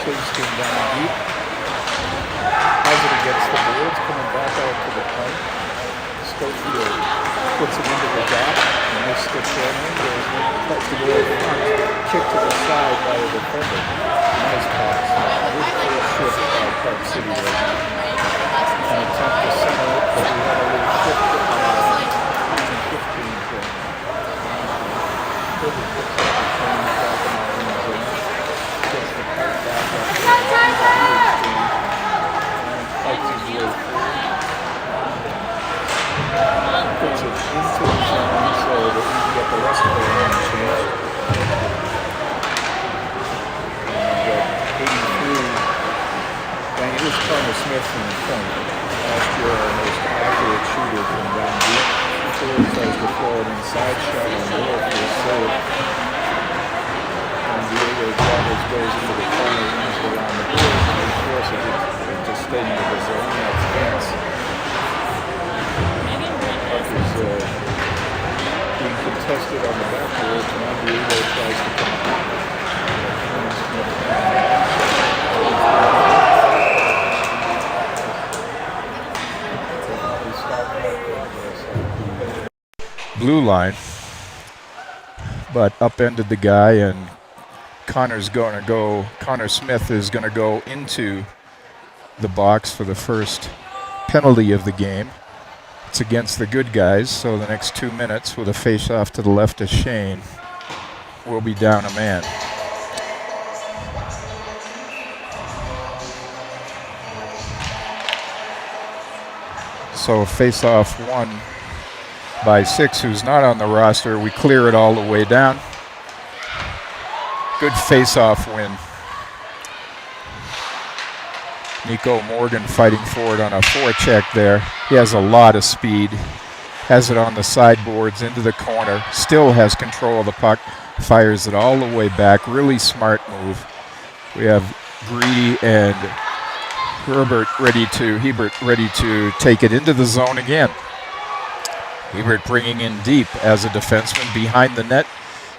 chased him down deep. Has it against the boards, coming back out to the point. Schofield puts it into the gap, and this sticks right in. Goes in, cuts the ball front, kick to the side by the defender. Nice pass. Good first shift by Park City right now. An attempt to center it, but we had a little shift to 15 point. Perfect picks up the train back in our own zone. Gets the puck back up there. And fights his way through. Puts it into the zone so that we can get the rest of the line changed. And 83. And it was Connor Smith from the point. Last year, our most accurate shooter from down deep. Ford tries to throw an inside shot on the wall for a save. And Diego Chavez goes into the corner, runs around the board, and they force it to stay into the zone. That's Vance. Puck is being contested on the backboards, and now Diego tries to come back. Blue line, but upended the guy, and Connor Smith is going to go into the box for the first penalty of the game. It's against the good guys, so the next 2 minutes with a face-off to the left of Shane, we'll be down a man. So face-off won by 6, who's not on the roster. We clear it all the way down. Good face-off win. Nico Morgan fighting for it on a forecheck there. He has a lot of speed. Has it on the sideboards into the corner. Still has control of the puck. Fires it all the way back. Really smart move. We have Greedy and Hebert ready to take it into the zone again. Hebert bringing in deep as a defenseman behind the net.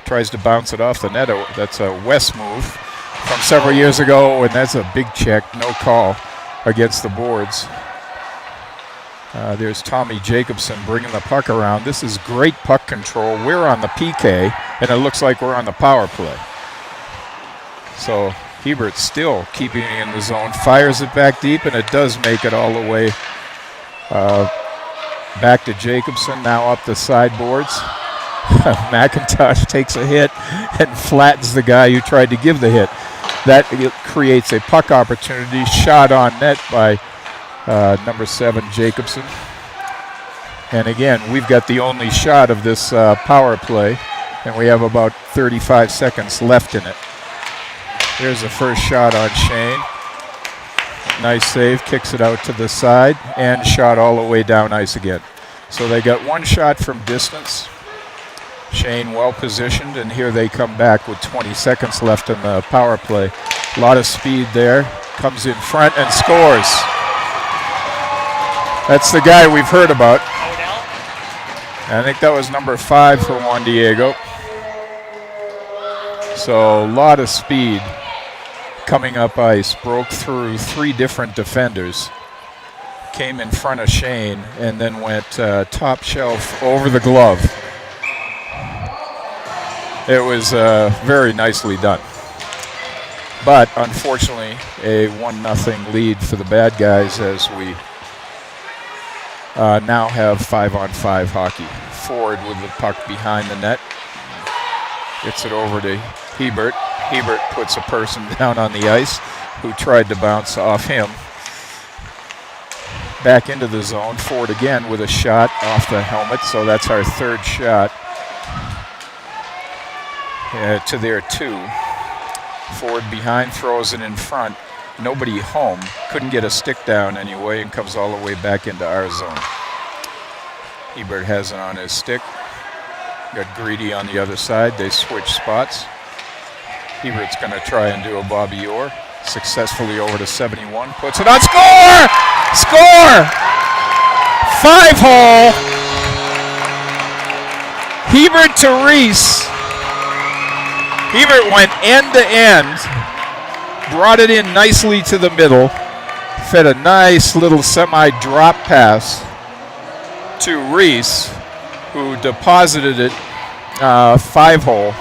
Tries to bounce it off the net. That's a West move from several years ago, and that's a big check. No call against the boards. There's Tommy Jacobson bringing the puck around. This is great puck control. We're on the PK, and it looks like we're on the power play. So Hebert still keeping it in the zone. Fires it back deep, and it does make it all the way back to Jacobson, now up the sideboards. McIntosh takes a hit and flattens the guy who tried to give the hit. That creates a puck opportunity. Shot on net by number 7, Jacobson. And again, we've got the only shot of this power play, and we have about 35 seconds left in it. Here's the first shot on Shane. Nice save, kicks it out to the side, and shot all the way down ice again. So they got one shot from distance. Shane well positioned, and here they come back with 20 seconds left in the power play. A lot of speed there. Comes in front and scores. That's the guy we've heard about. I think that was number 5 for Juan Diego. So a lot of speed coming up ice. Broke through 3 different defenders. Came in front of Shane and then went top shelf over the glove. It was very nicely done. But unfortunately, a 1-0 lead for the bad guys as we now have 5-on-5 hockey. Ford with the puck behind the net. Gets it over to Hebert. Hebert puts a person down on the ice who tried to bounce off him. Back into the zone. Ford again with a shot off the helmet, so that's our 3rd shot. To their 2. Ford behind, throws it in front. Nobody home. Couldn't get a stick down anyway and comes all the way back into our zone. Hebert has it on his stick. Got Greedy on the other side. They switch spots. Hebert's going to try and do a Bobby Orr. Successfully over to 71. Puts it on. Score! Score! 5-hole. Hebert to Reese. Hebert went end to end brought it in nicely to the middle, fed a nice little semi-drop pass to Reese, who deposited it 5-hole,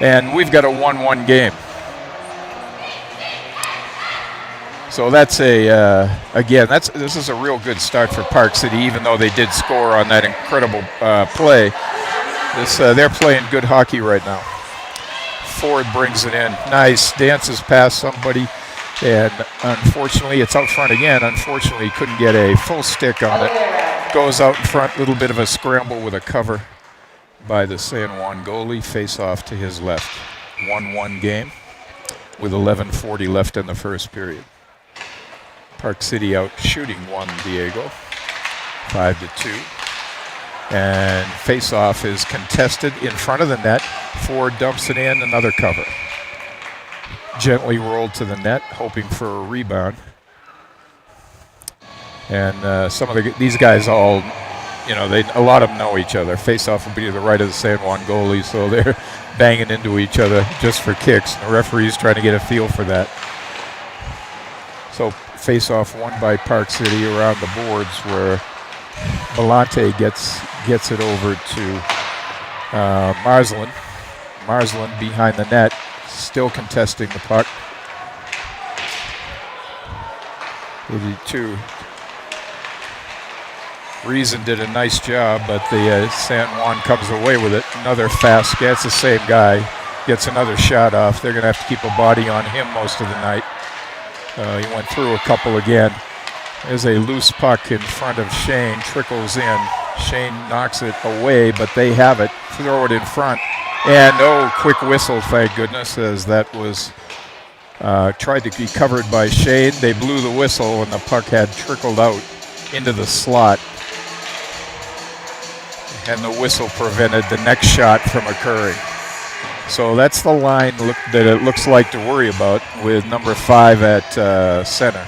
and we've got a 1-1 game. So that's this is a real good start for Park City, even though they did score on that incredible play. They're playing good hockey right now. Ford brings it in. Nice, dances past somebody, and unfortunately it's out front again. Unfortunately, couldn't get a full stick on it. Goes out in front, little bit of a scramble with a cover by the San Juan goalie. Face off to his left. 1-1 game with 11:40 left in the first period. Park City out shooting Juan Diego, 5-2. And face-off is contested in front of the net. Ford dumps it in, another cover. Gently rolled to the net, hoping for a rebound. And these guys all, a lot of them know each other. Face-off will be to the right of the San Juan goalie, so they're banging into each other just for kicks. The referee's trying to get a feel for that. So face-off won by Park City around the boards, where Belante gets it over to Marsland. Marsland behind the net, still contesting the puck. 82. Reason did a nice job, but the San Juan comes away with it. Another fast, it's the same guy, gets another shot off. They're going to have to keep a body on him most of the night. He went through a couple again. There's a loose puck in front of Shane, trickles in. Shane knocks it away, but they have it. Throw it in front. And, quick whistle, thank goodness, as that was tried to be covered by Shane. They blew the whistle, and the puck had trickled out into the slot. And the whistle prevented the next shot from occurring. So that's the line that it looks like to worry about, with number 5 at center.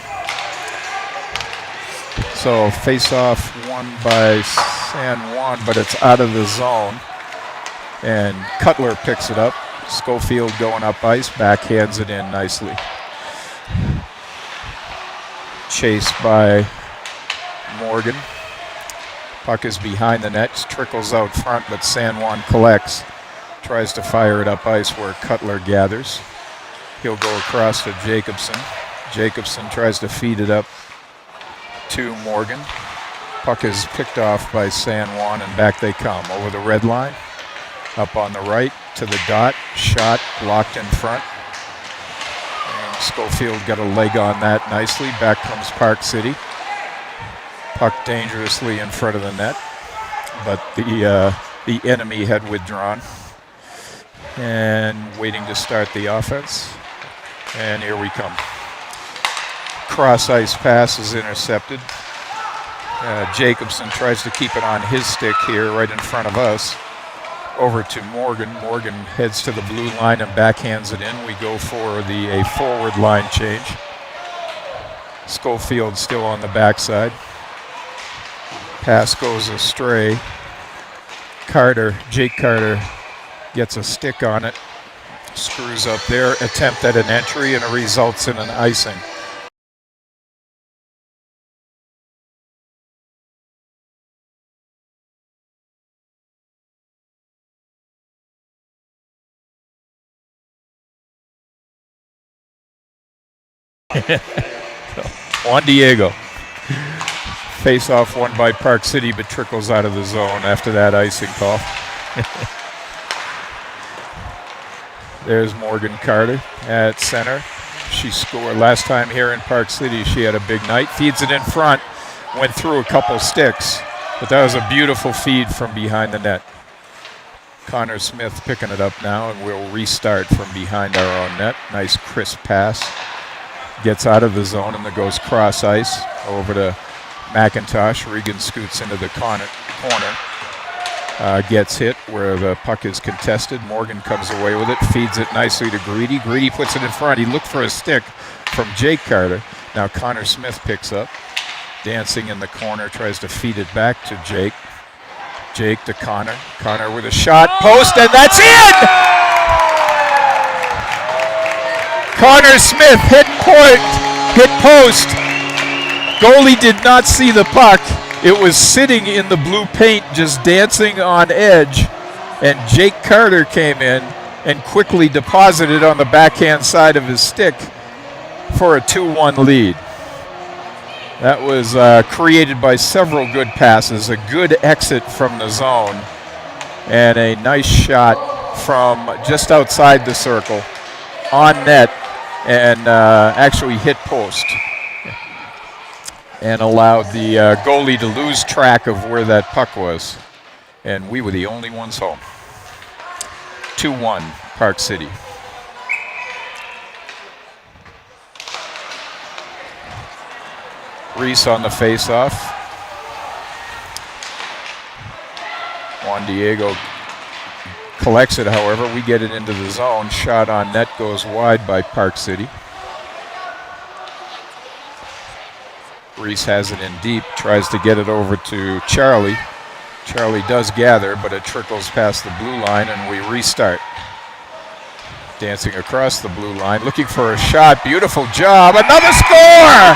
So face-off won by San Juan, but it's out of the zone. And Cutler picks it up. Schofield going up ice, backhands it in nicely. Chased by Morgan. Puck is behind the net, trickles out front, but San Juan collects. Tries to fire it up ice where Cutler gathers. He'll go across to Jacobson. Jacobson tries to feed it up to Morgan. Puck is picked off by San Juan, and back they come over the red line. Up on the right to the dot. Shot blocked in front. And Schofield got a leg on that nicely. Back comes Park City. Puck dangerously in front of the net, but the enemy had withdrawn. And waiting to start the offense. And here we come. Cross ice pass is intercepted. Jacobson tries to keep it on his stick here right in front of us. Over to Morgan. Morgan heads to the blue line and backhands it in. We go for a forward line change. Schofield still on the backside. Pass goes astray. Jake Carter gets a stick on it, screws up their attempt at an entry, and it results in an icing. Juan Diego. Face-off won by Park City, but trickles out of the zone after that icing call. There's Morgan Carter at center. She scored last time here in Park City. She had a big night. Feeds it in front. Went through a couple sticks, but that was a beautiful feed from behind the net. Connor Smith picking it up now, and we'll restart from behind our own net. Nice crisp pass. Gets out of the zone, and there goes cross ice over to McIntosh. Regan scoots into the corner. Gets hit where the puck is contested. Morgan comes away with it, feeds it nicely to Greedy. Greedy puts it in front. He looked for a stick from Jake Carter. Now Connor Smith picks up. Dancing in the corner, tries to feed it back to Jake. Jake to Connor. Connor with a shot, post, and that's in! Connor Smith hit post. Goalie did not see the puck. It was sitting in the blue paint, just dancing on edge. And Jake Carter came in and quickly deposited on the backhand side of his stick for a 2-1 lead. That was created by several good passes, a good exit from the zone, and a nice shot from just outside the circle on net, and actually hit post and allowed the goalie to lose track of where that puck was. And we were the only ones home. 2-1, Park City. Reese on the face-off. Juan Diego collects it, however. We get it into the zone. Shot on net goes wide by Park City. Reese has it in deep, tries to get it over to Charlie. Charlie does gather, but it trickles past the blue line, and we restart. Dancing across the blue line, looking for a shot. Beautiful job. Another score!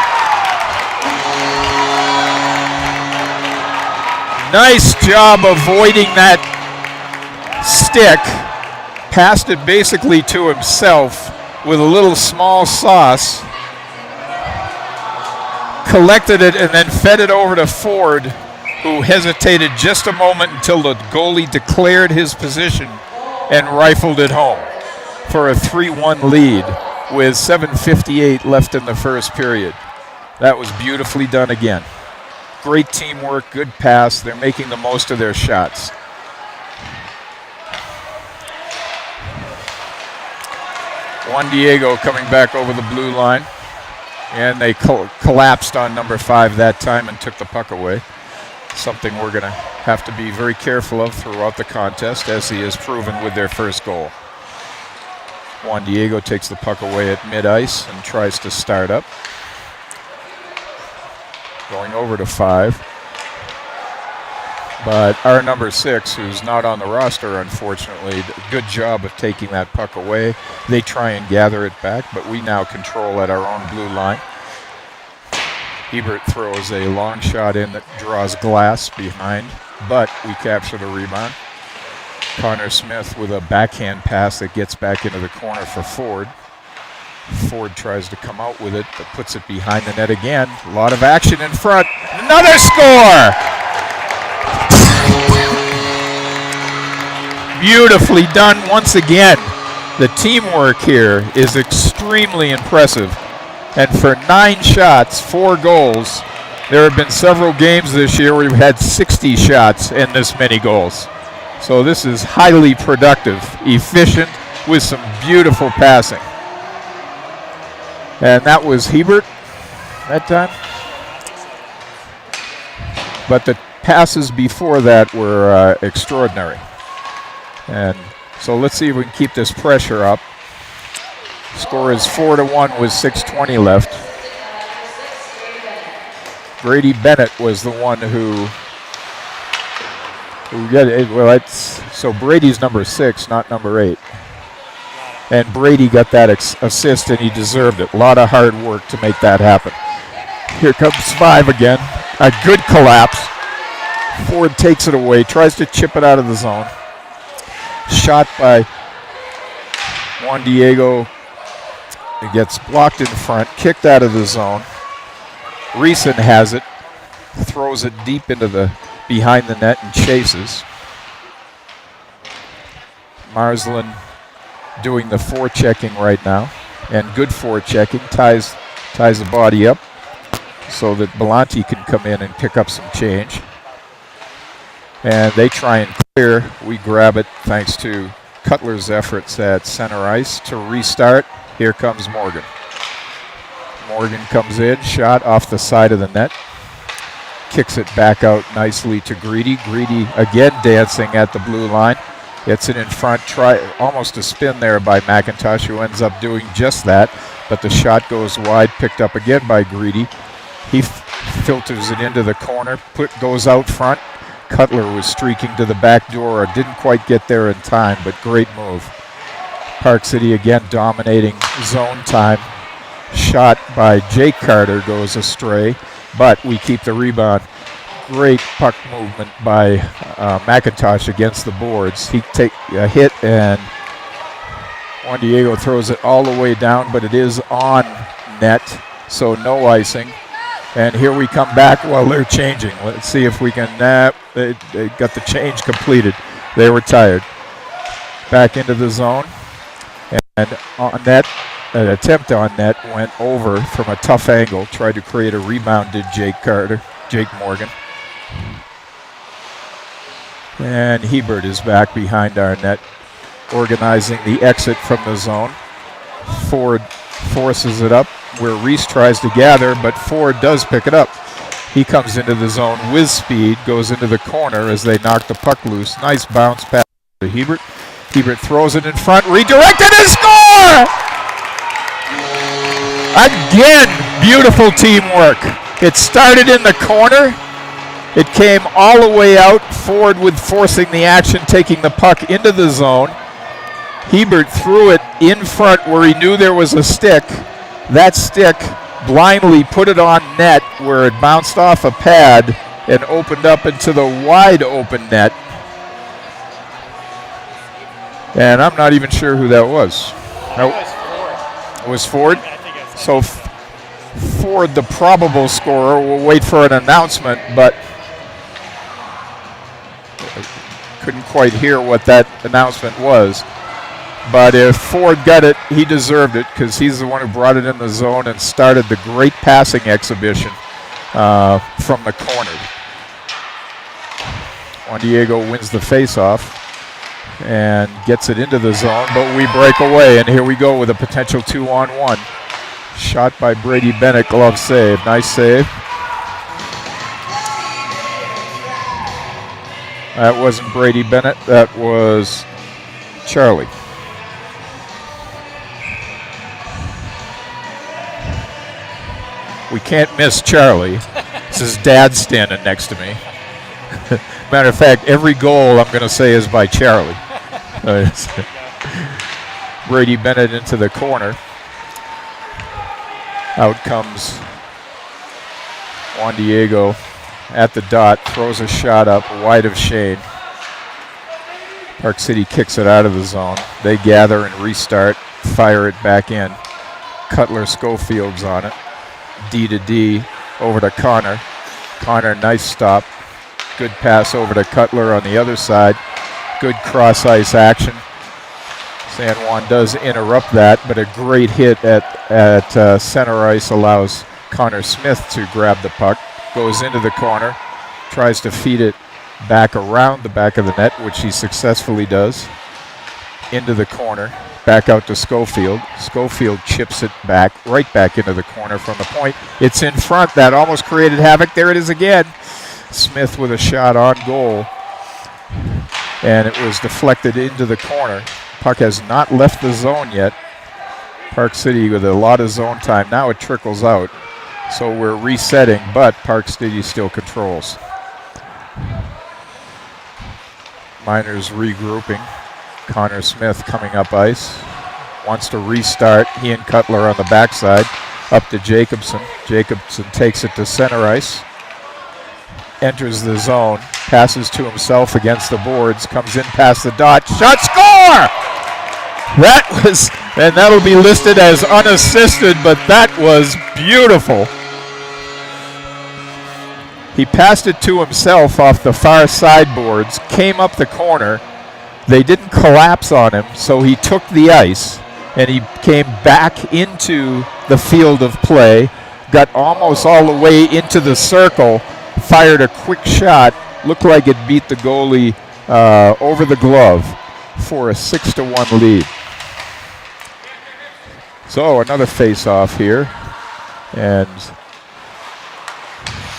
Nice job avoiding that stick. Passed it basically to himself with a little small sauce. Collected it and then fed it over to Ford, who hesitated just a moment until the goalie declared his position and rifled it home for a 3-1 lead with 7:58 left in the first period. That was beautifully done again. Great teamwork, good pass. They're making the most of their shots. Juan Diego coming back over the blue line. And they collapsed on number 5 that time and took the puck away. Something we're going to have to be very careful of throughout the contest, as he has proven with their first goal. Juan Diego takes the puck away at mid-ice and tries to start up. Going over to 5. But our number 6, who's not on the roster, unfortunately, good job of taking that puck away. They try and gather it back, but we now control at our own blue line. Hebert throws a long shot in that draws glass behind, but we capture the rebound. Connor Smith with a backhand pass that gets back into the corner for Ford. Ford tries to come out with it, but puts it behind the net again. A lot of action in front. Another score! Beautifully done once again. The teamwork here is extremely impressive. And for 9 shots, 4 goals, there have been several games this year where we've had 60 shots and this many goals. So this is highly productive, efficient, with some beautiful passing. And that was Hebert that time. But the passes before that were extraordinary. And so let's see if we can keep this pressure up. Score is 4-1 with 6:20 left. Brady Bennett was the one who got it. Well, so Brady's number 6, not number 8. And Brady got that assist, and he deserved it. A lot of hard work to make that happen. Here comes 5 again. A good collapse. Ford takes it away, tries to chip it out of the zone. Shot by Juan Diego. It gets blocked in front, kicked out of the zone. Reeson has it, throws it deep into the behind the net and chases. Marsland doing the forechecking right now, and good forechecking, ties the body up so that Belanti can come in and pick up some change. And they try and clear. We grab it thanks to Cutler's efforts at center ice to restart. Here comes Morgan. Morgan comes in, shot off the side of the net. Kicks it back out nicely to Greedy. Greedy again dancing at the blue line. Gets it in front, almost a spin there by McIntosh, who ends up doing just that. But the shot goes wide, picked up again by Greedy. He filters it into the corner, goes out front. Cutler was streaking to the back door, didn't quite get there in time, but great move. Park City again dominating zone time. Shot by Jake Carter goes astray, but we keep the rebound. Great puck movement by McIntosh against the boards. He take a hit and Juan Diego throws it all the way down, but it is on net, so no icing. And here we come back while they're changing. Let's see if we can, they got the change completed. They were tired. Back into the zone. And on net, an attempt on net went over from a tough angle. Tried to create a rebound, did Jake Morgan. And Hebert is back behind our net, organizing the exit from the zone. Ford forces it up where Reese tries to gather, but Ford does pick it up. He comes into the zone with speed, goes into the corner as they knock the puck loose. Nice bounce pass to Hebert. Hebert throws it in front, redirected and score! Again, beautiful teamwork. It started in the corner. It came all the way out. Ford with forcing the action, taking the puck into the zone. Hebert threw it in front where he knew there was a stick. That stick blindly put it on net where it bounced off a pad and opened up into the wide open net. And I'm not even sure who that was. It was Ford. So Ford, the probable scorer, will wait for an announcement, but couldn't quite hear what that announcement was. But if Ford got it, he deserved it because he's the one who brought it in the zone and started the great passing exhibition from the corner. Juan Diego wins the faceoff and gets it into the zone, but we break away, and here we go with a potential 2-on-1. Shot by Brady Bennett, glove save. Nice save. That wasn't Brady Bennett, that was Charlie. We can't miss Charlie. This is Dad standing next to me. Matter of fact, every goal I'm going to say is by Charlie. Brady Bennett into the corner. Out comes Juan Diego at the dot, throws a shot up wide of Shane. Park City kicks it out of the zone. They gather and restart, fire it back in. Cutler Schofield's on it. D to D over to Connor. Connor, nice stop. Good pass over to Cutler on the other side. Good cross-ice action. San Juan does interrupt that, but a great hit at center ice allows Connor Smith to grab the puck. Goes into the corner, tries to feed it back around the back of the net, which he successfully does. Into the corner, back out to Schofield. Schofield chips it back, right back into the corner from the point. It's in front. That almost created havoc. There it is again. Smith with a shot on goal. And it was deflected into the corner. Puck has not left the zone yet. Park City with a lot of zone time. Now it trickles out. So we're resetting, but Park City still controls. Miners regrouping. Connor Smith coming up ice. Wants to restart. He and Cutler on the backside. Up to Jacobson. Jacobson takes it to center ice. Enters the zone. Passes to himself against the boards. Comes in past the dot. Shot, score! That was, and that'll be listed as unassisted, but that was beautiful. He passed it to himself off the far sideboards, came up the corner. They didn't collapse on him, so he took the ice, and he came back into the field of play, got almost all the way into the circle, fired a quick shot, looked like it beat the goalie over the glove for a 6-1 lead. So another face-off here, and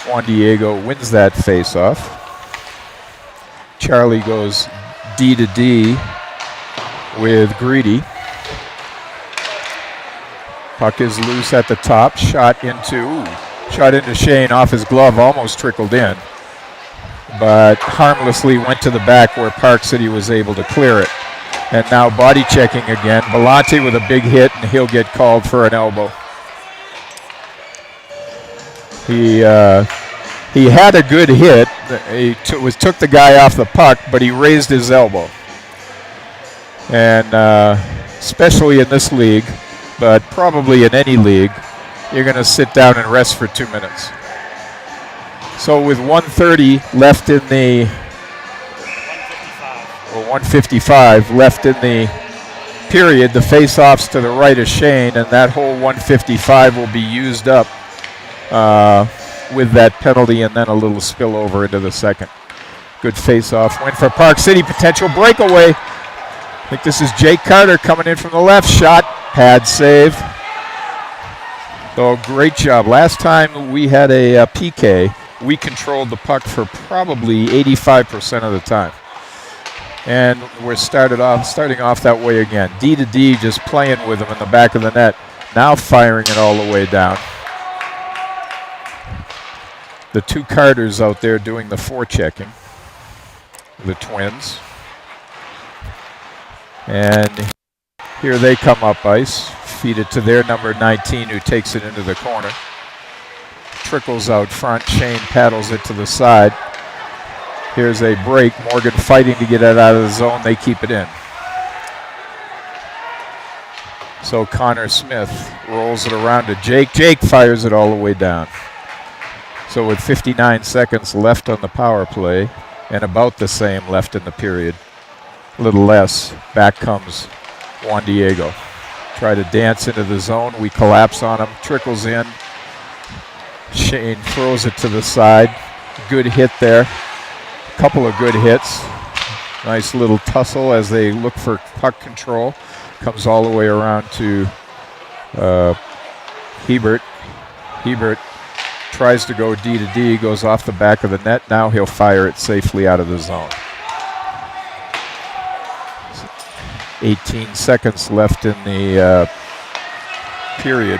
Juan Diego wins that face-off. Charlie goes D to D with Greedy. Puck is loose at the top. Shot into Shane off his glove, almost trickled in, but harmlessly went to the back where Park City was able to clear it. And now body checking again. Bellotti with a big hit, and he'll get called for an elbow. He had a good hit. He took the guy off the puck, but he raised his elbow. And especially in this league, but probably in any league, you're going to sit down and rest for 2 minutes. So with 1:30 left in the 155 left in the period, the face-offs to the right of Shane, and that whole 155 will be used up with that penalty and then a little spillover into the second. Good face-off win for Park City. Potential breakaway. I think this is Jake Carter coming in from the left. Shot, pad save. So great job. Last time we had a PK, we controlled the puck for probably 85% of the time. And we're starting off that way again. D to D, just playing with him in the back of the net. Now firing it all the way down. The two Carters out there doing the forechecking. The Twins. And here they come up ice. Feed it to their number 19, who takes it into the corner. Trickles out front. Shane paddles it to the side. Here's a break. Morgan fighting to get it out of the zone. They keep it in. So Connor Smith rolls it around to Jake. Jake fires it all the way down. So with 59 seconds left on the power play and about the same left in the period, a little less, back comes Juan Diego. Try to dance into the zone. We collapse on him. Trickles in. Shane throws it to the side. Good hit there. Couple of good hits. Nice little tussle as they look for puck control. Comes all the way around to Hebert. Hebert tries to go D to D, goes off the back of the net. Now he'll fire it safely out of the zone. 18 seconds left in the period.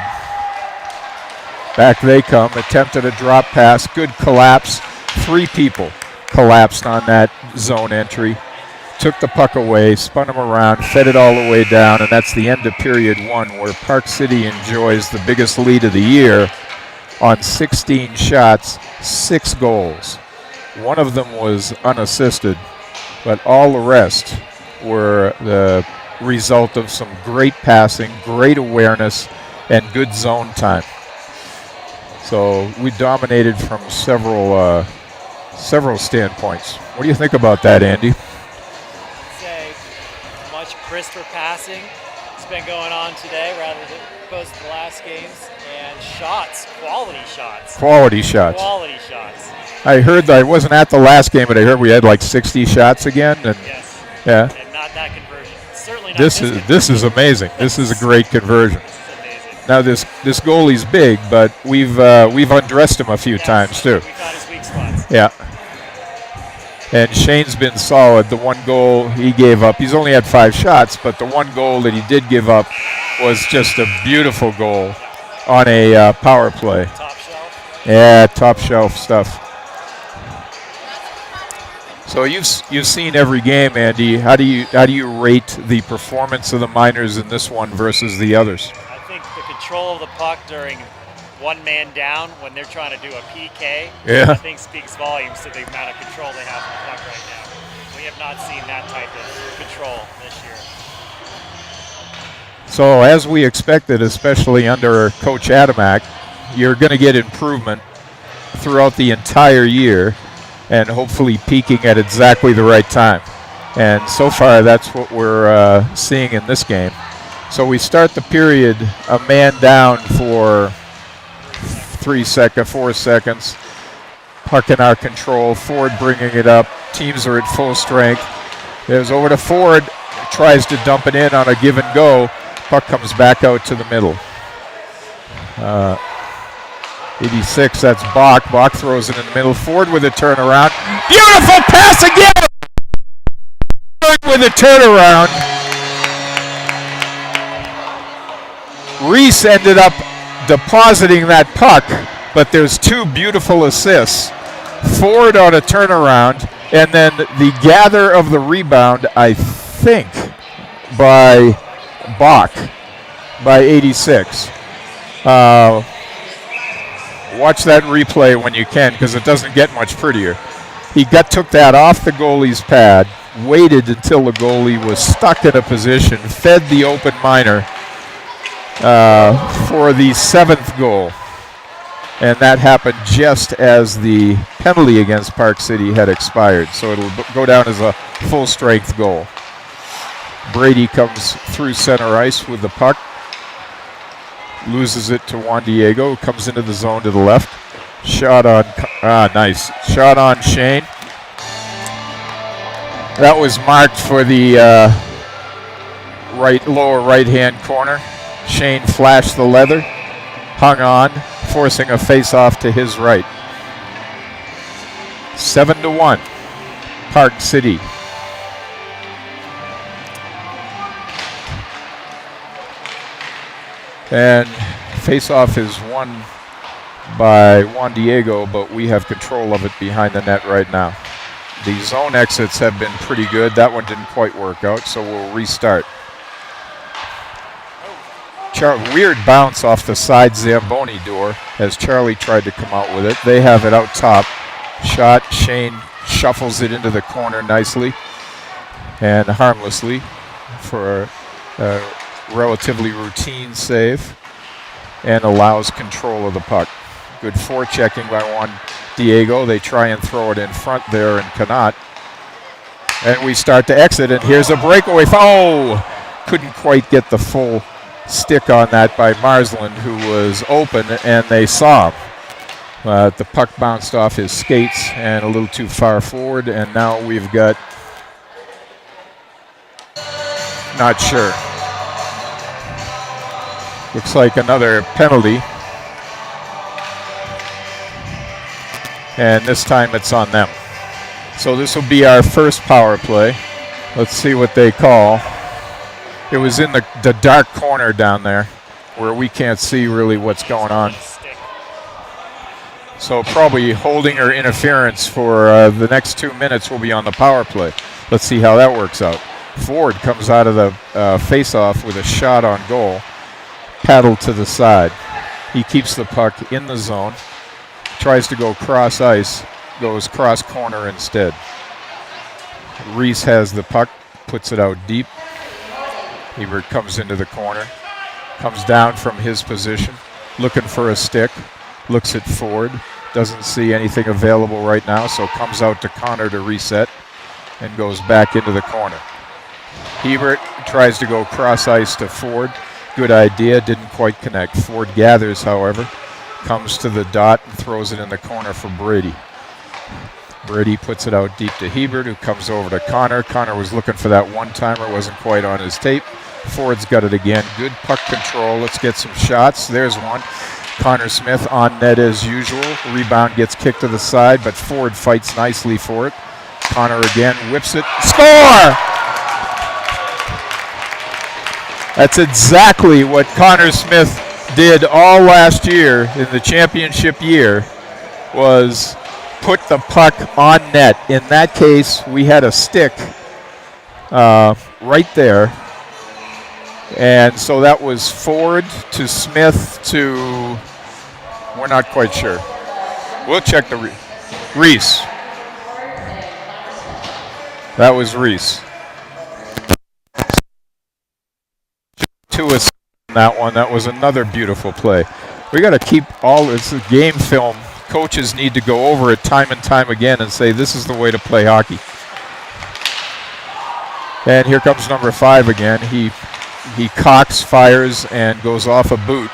Back they come. Attempted a drop pass. Good collapse. 3 people collapsed on that zone entry. Took the puck away, spun him around, fed it all the way down, and that's the end of period 1, where Park City enjoys the biggest lead of the year on 16 shots, 6 goals. One of them was unassisted, but all the rest were the result of some great passing, great awareness, and good zone time. So we dominated from several standpoints. What do you think about that, Andy? Say much crisper passing. It's been going on today rather than opposed to the last games. And shots, quality shots. Quality shots. Quality shots. I heard that I wasn't at the last game, but I heard we had like 60 shots again. And yes. Yeah. And not that conversion. Certainly not This is amazing. This is a great conversion. This is amazing. Now this goalie's big, but we've undressed him a few times too. We found his weak spots. Yeah. And Shane's been solid. The one goal he gave up, he's only had 5 shots, but the one goal that he did give up was just a beautiful goal on a power play. Top shelf. Yeah, top shelf stuff. So you've seen every game, Andy. How do you rate the performance of the Miners in this one versus the others? I think the control of the puck during one man down when they're trying to do a PK, Yeah. I think speaks volumes to the amount of control they have on the puck right now. We have not seen that type of control this year. So as we expected, especially under Coach Adamak, you're going to get improvement throughout the entire year and hopefully peaking at exactly the right time. And so far, that's what we're seeing in this game. So we start the period a man down for 4 seconds. Puck in our control. Ford bringing it up. Teams are at full strength. There's over to Ford. Tries to dump it in on a give and go. Puck comes back out to the middle. 86, that's Bach. Bach throws it in the middle. Ford with a turnaround. Beautiful pass again! Ford with a turnaround. Reese ended up depositing that puck, but there's 2 beautiful assists. Ford on a turnaround, and then the gather of the rebound, I think, by Bach by 86. Watch that replay when you can, because it doesn't get much prettier. He took that off the goalie's pad, waited until the goalie was stuck in a position, fed the open minor for the 7th goal. And that happened just as the penalty against Park City had expired. So it'll go down as a full-strength goal. Brady comes through center ice with the puck. Loses it to Juan Diego, who comes into the zone to the left. Shot on, nice. Shot on Shane. That was marked for the lower right-hand corner. Shane flashed the leather, hung on, forcing a face-off to his right. 7-1, Park City. And face-off is won by Juan Diego, but we have control of it behind the net right now. The zone exits have been pretty good. That one didn't quite work out, so we'll restart. Weird bounce off the side Zamboni door as Charlie tried to come out with it. They have it out top. Shot, Shane shuffles it into the corner nicely and harmlessly for a relatively routine save, and allows control of the puck. Good forechecking by Juan Diego. They try and throw it in front there and cannot. And we start to exit, and here's a breakaway. Oh! Couldn't quite get the full stick on that by Marsland, who was open, and they saw him. The puck bounced off his skates and a little too far forward, and now we've got, not sure. Looks like another penalty. And this time it's on them. So this will be our first power play. Let's see what they call. It was in the dark corner down there where we can't see really what's going on. So probably holding or interference for the next 2 minutes will be on the power play. Let's see how that works out. Ford comes out of the face-off with a shot on goal. Paddle to the side. He keeps the puck in the zone. Tries to go cross ice. Goes cross corner instead. Reese has the puck. Puts it out deep. Hebert comes into the corner. Comes down from his position. Looking for a stick. Looks at Ford. Doesn't see anything available right now, so comes out to Connor to reset and goes back into the corner. Hebert tries to go cross ice to Ford. Good idea, didn't quite connect. Ford gathers, however, comes to the dot and throws it in the corner for Brady. Brady puts it out deep to Hebert, who comes over to Connor. Connor was looking for that one-timer, wasn't quite on his tape. Ford's got it again. Good puck control. Let's get some shots. There's one. Connor Smith on net as usual. Rebound gets kicked to the side, but Ford fights nicely for it. Connor again whips it. Score! That's exactly what Connor Smith did all last year in the championship year, was put the puck on net. In that case, we had a stick right there. And so that was Ford to Smith to, we're not quite sure. We'll check the Reese. That was Reese. To us on that one. That was another beautiful play. We got to keep all this game film. Coaches need to go over it time and time again and say this is the way to play hockey. And here comes number 5 again. He cocks, fires, and goes off a boot,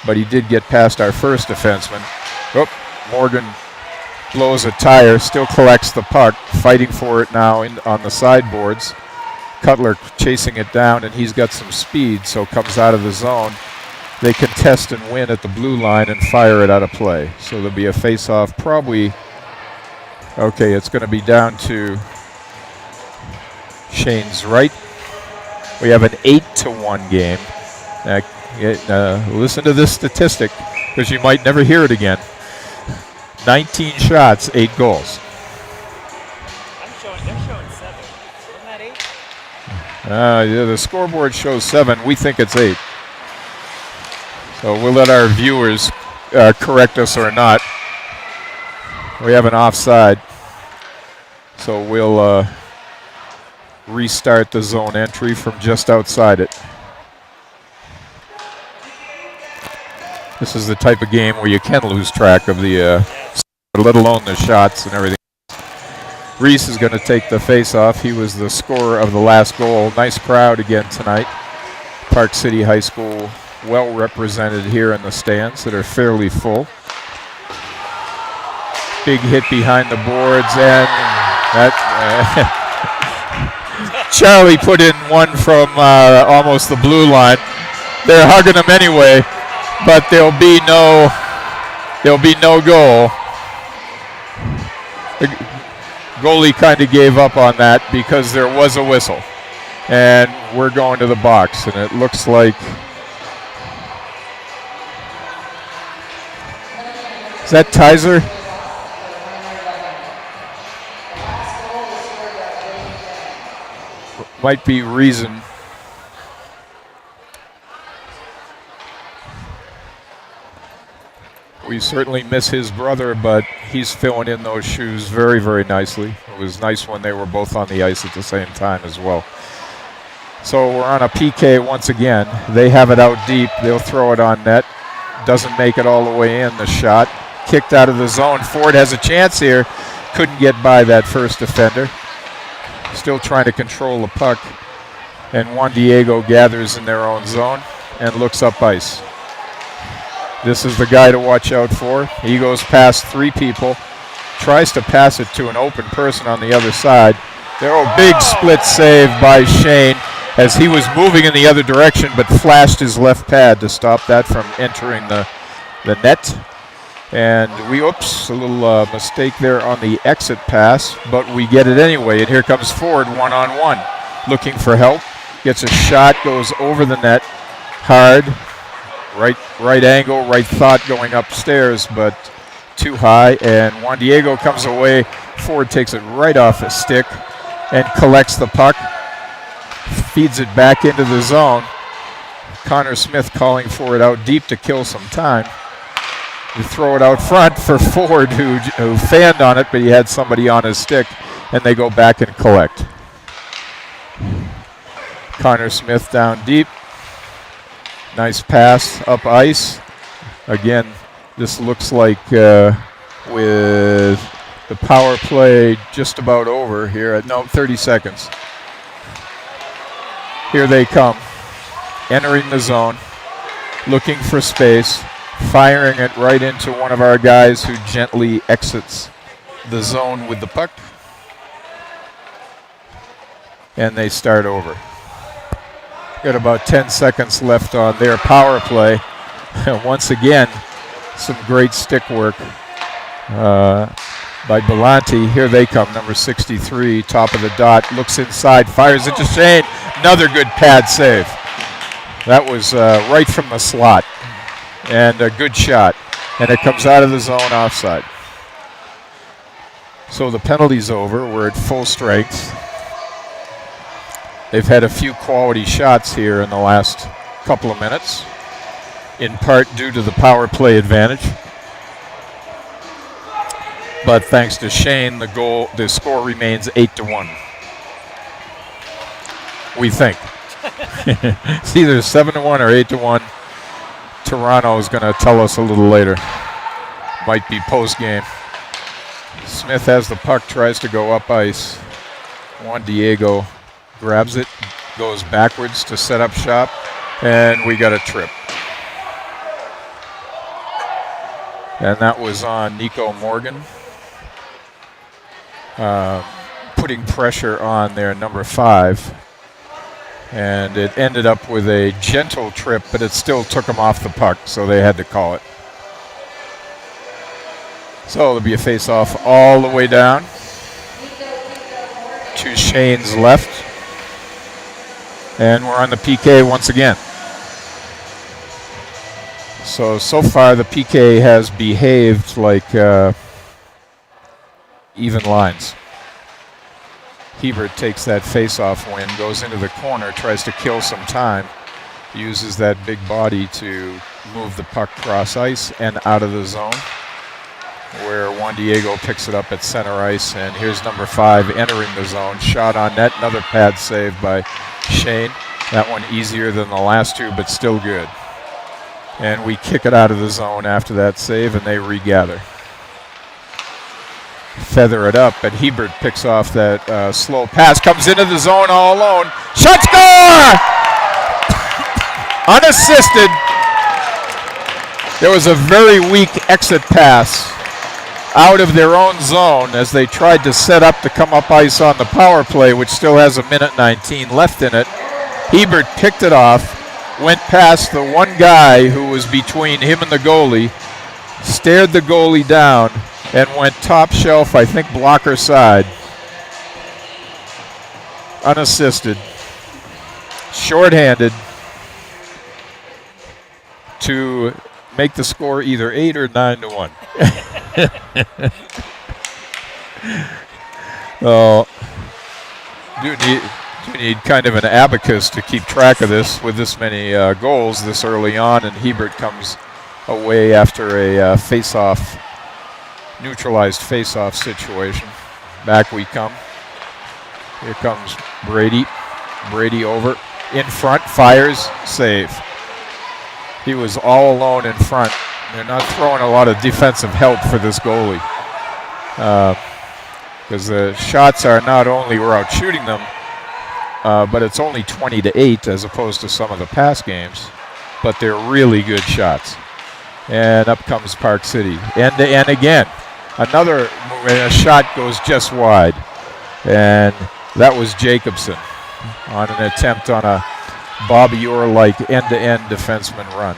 but he did get past our first defenseman. Oh, Morgan blows a tire, still collects the puck, fighting for it now on the sideboards. Cutler chasing it down, and he's got some speed, so comes out of the zone. They contest and win at the blue line and fire it out of play. So there'll be a face-off probably. Okay, it's going to be down to Shane's right. We have an 8-1 game. Listen to this statistic, because you might never hear it again. 19 shots, 8 goals. They're showing 7. Isn't that 8? Yeah, the scoreboard shows 7. We think it's 8. So we'll let our viewers correct us or not. We have an offside. So we'll restart the zone entry from just outside it. This is the type of game where you can lose track of the, let alone the shots and everything. Reese is going to take the face-off. He was the scorer of the last goal. Nice crowd again tonight. Park City High School well represented here in the stands that are fairly full. Big hit behind the boards, and that Charlie put in one from almost the blue line. They're hugging him anyway, but there'll be no goal. The goalie kind of gave up on that because there was a whistle, and we're going to the box, and it looks like, is that Tizer? Might be Reason. We certainly miss his brother, but he's filling in those shoes very, very nicely. It was nice when they were both on the ice at the same time as well. So we're on a PK once again. They have it out deep. They'll throw it on net. Doesn't make it all the way in. The shot kicked out of the zone. Ford has a chance here. Couldn't get by that first defender. Still trying to control the puck. And Juan Diego gathers in their own zone and looks up ice. This is the guy to watch out for. He goes past 3 people, tries to pass it to an open person on the other side. There, big split save by Shane as he was moving in the other direction but flashed his left pad to stop that from entering the net. And a little mistake there on the exit pass, but we get it anyway. And here comes Ford one-on-one, looking for help. Gets a shot, goes over the net, hard. Right angle, right thought going upstairs, but too high. And Juan Diego comes away. Ford takes it right off his stick and collects the puck. Feeds it back into the zone. Connor Smith calling for it out deep to kill some time. We throw it out front for Ford, who fanned on it, but he had somebody on his stick, and they go back and collect. Connor Smith down deep. Nice pass up ice. Again, this looks like with the power play just about over here at 30 seconds. Here they come, entering the zone, looking for space, firing it right into one of our guys who gently exits the zone with the puck. And they start over. Got about 10 seconds left on their power play. Once again, some great stick work by Belanti. Here they come, number 63, top of the dot, looks inside, fires it to Shane. Another good pad save. That was right from the slot, and a good shot. And it comes out of the zone offside. So the penalty's over. We're at full strength. They've had a few quality shots here in the last couple of minutes, in part due to the power play advantage. But thanks to Shane, the score remains 8-1. We think. It's either 7-1 or 8-1. Toronto is going to tell us a little later. Might be post-game. Smith has the puck, tries to go up ice. Juan Diego grabs it, goes backwards to set up shop, and we got a trip. And that was on Nico Morgan, putting pressure on their number 5. And it ended up with a gentle trip, but it still took them off the puck, so they had to call it. So there'll be a face-off all the way down to Shane's left. And we're on the PK once again. So far the PK has behaved like even lines. Hebert takes that face-off win, goes into the corner, tries to kill some time, uses that big body to move the puck cross ice and out of the zone, where Juan Diego picks it up at center ice, and here's number 5 entering the zone. Shot on net, another pad save by Shane. That one easier than the last two, but still good. And we kick it out of the zone after that save, and they regather. Feather it up, but Hebert picks off that slow pass, comes into the zone all alone. Shot, score! Unassisted. There was a very weak exit pass out of their own zone as they tried to set up to come up ice on the power play, which still has 1:19 left in it. Hebert picked it off, went past the one guy who was between him and the goalie, stared the goalie down, and went top shelf, I think blocker side. Unassisted. Shorthanded to make the score either 8 or 9-1. Oh, do need kind of an abacus to keep track of this with this many goals this early on, and Hebert comes away after a face-off, neutralized face-off situation. Back we come. Here comes Brady. Brady over in front, fires, save. He was all alone in front. They're not throwing a lot of defensive help for this goalie, because the shots are not only we're out shooting them, but it's only 20-8 as opposed to some of the past games, but they're really good shots. And up comes Park City, end to end again. Another shot goes just wide, and that was Jacobson on an attempt on a Bobby Orr-like end-to-end defenseman run.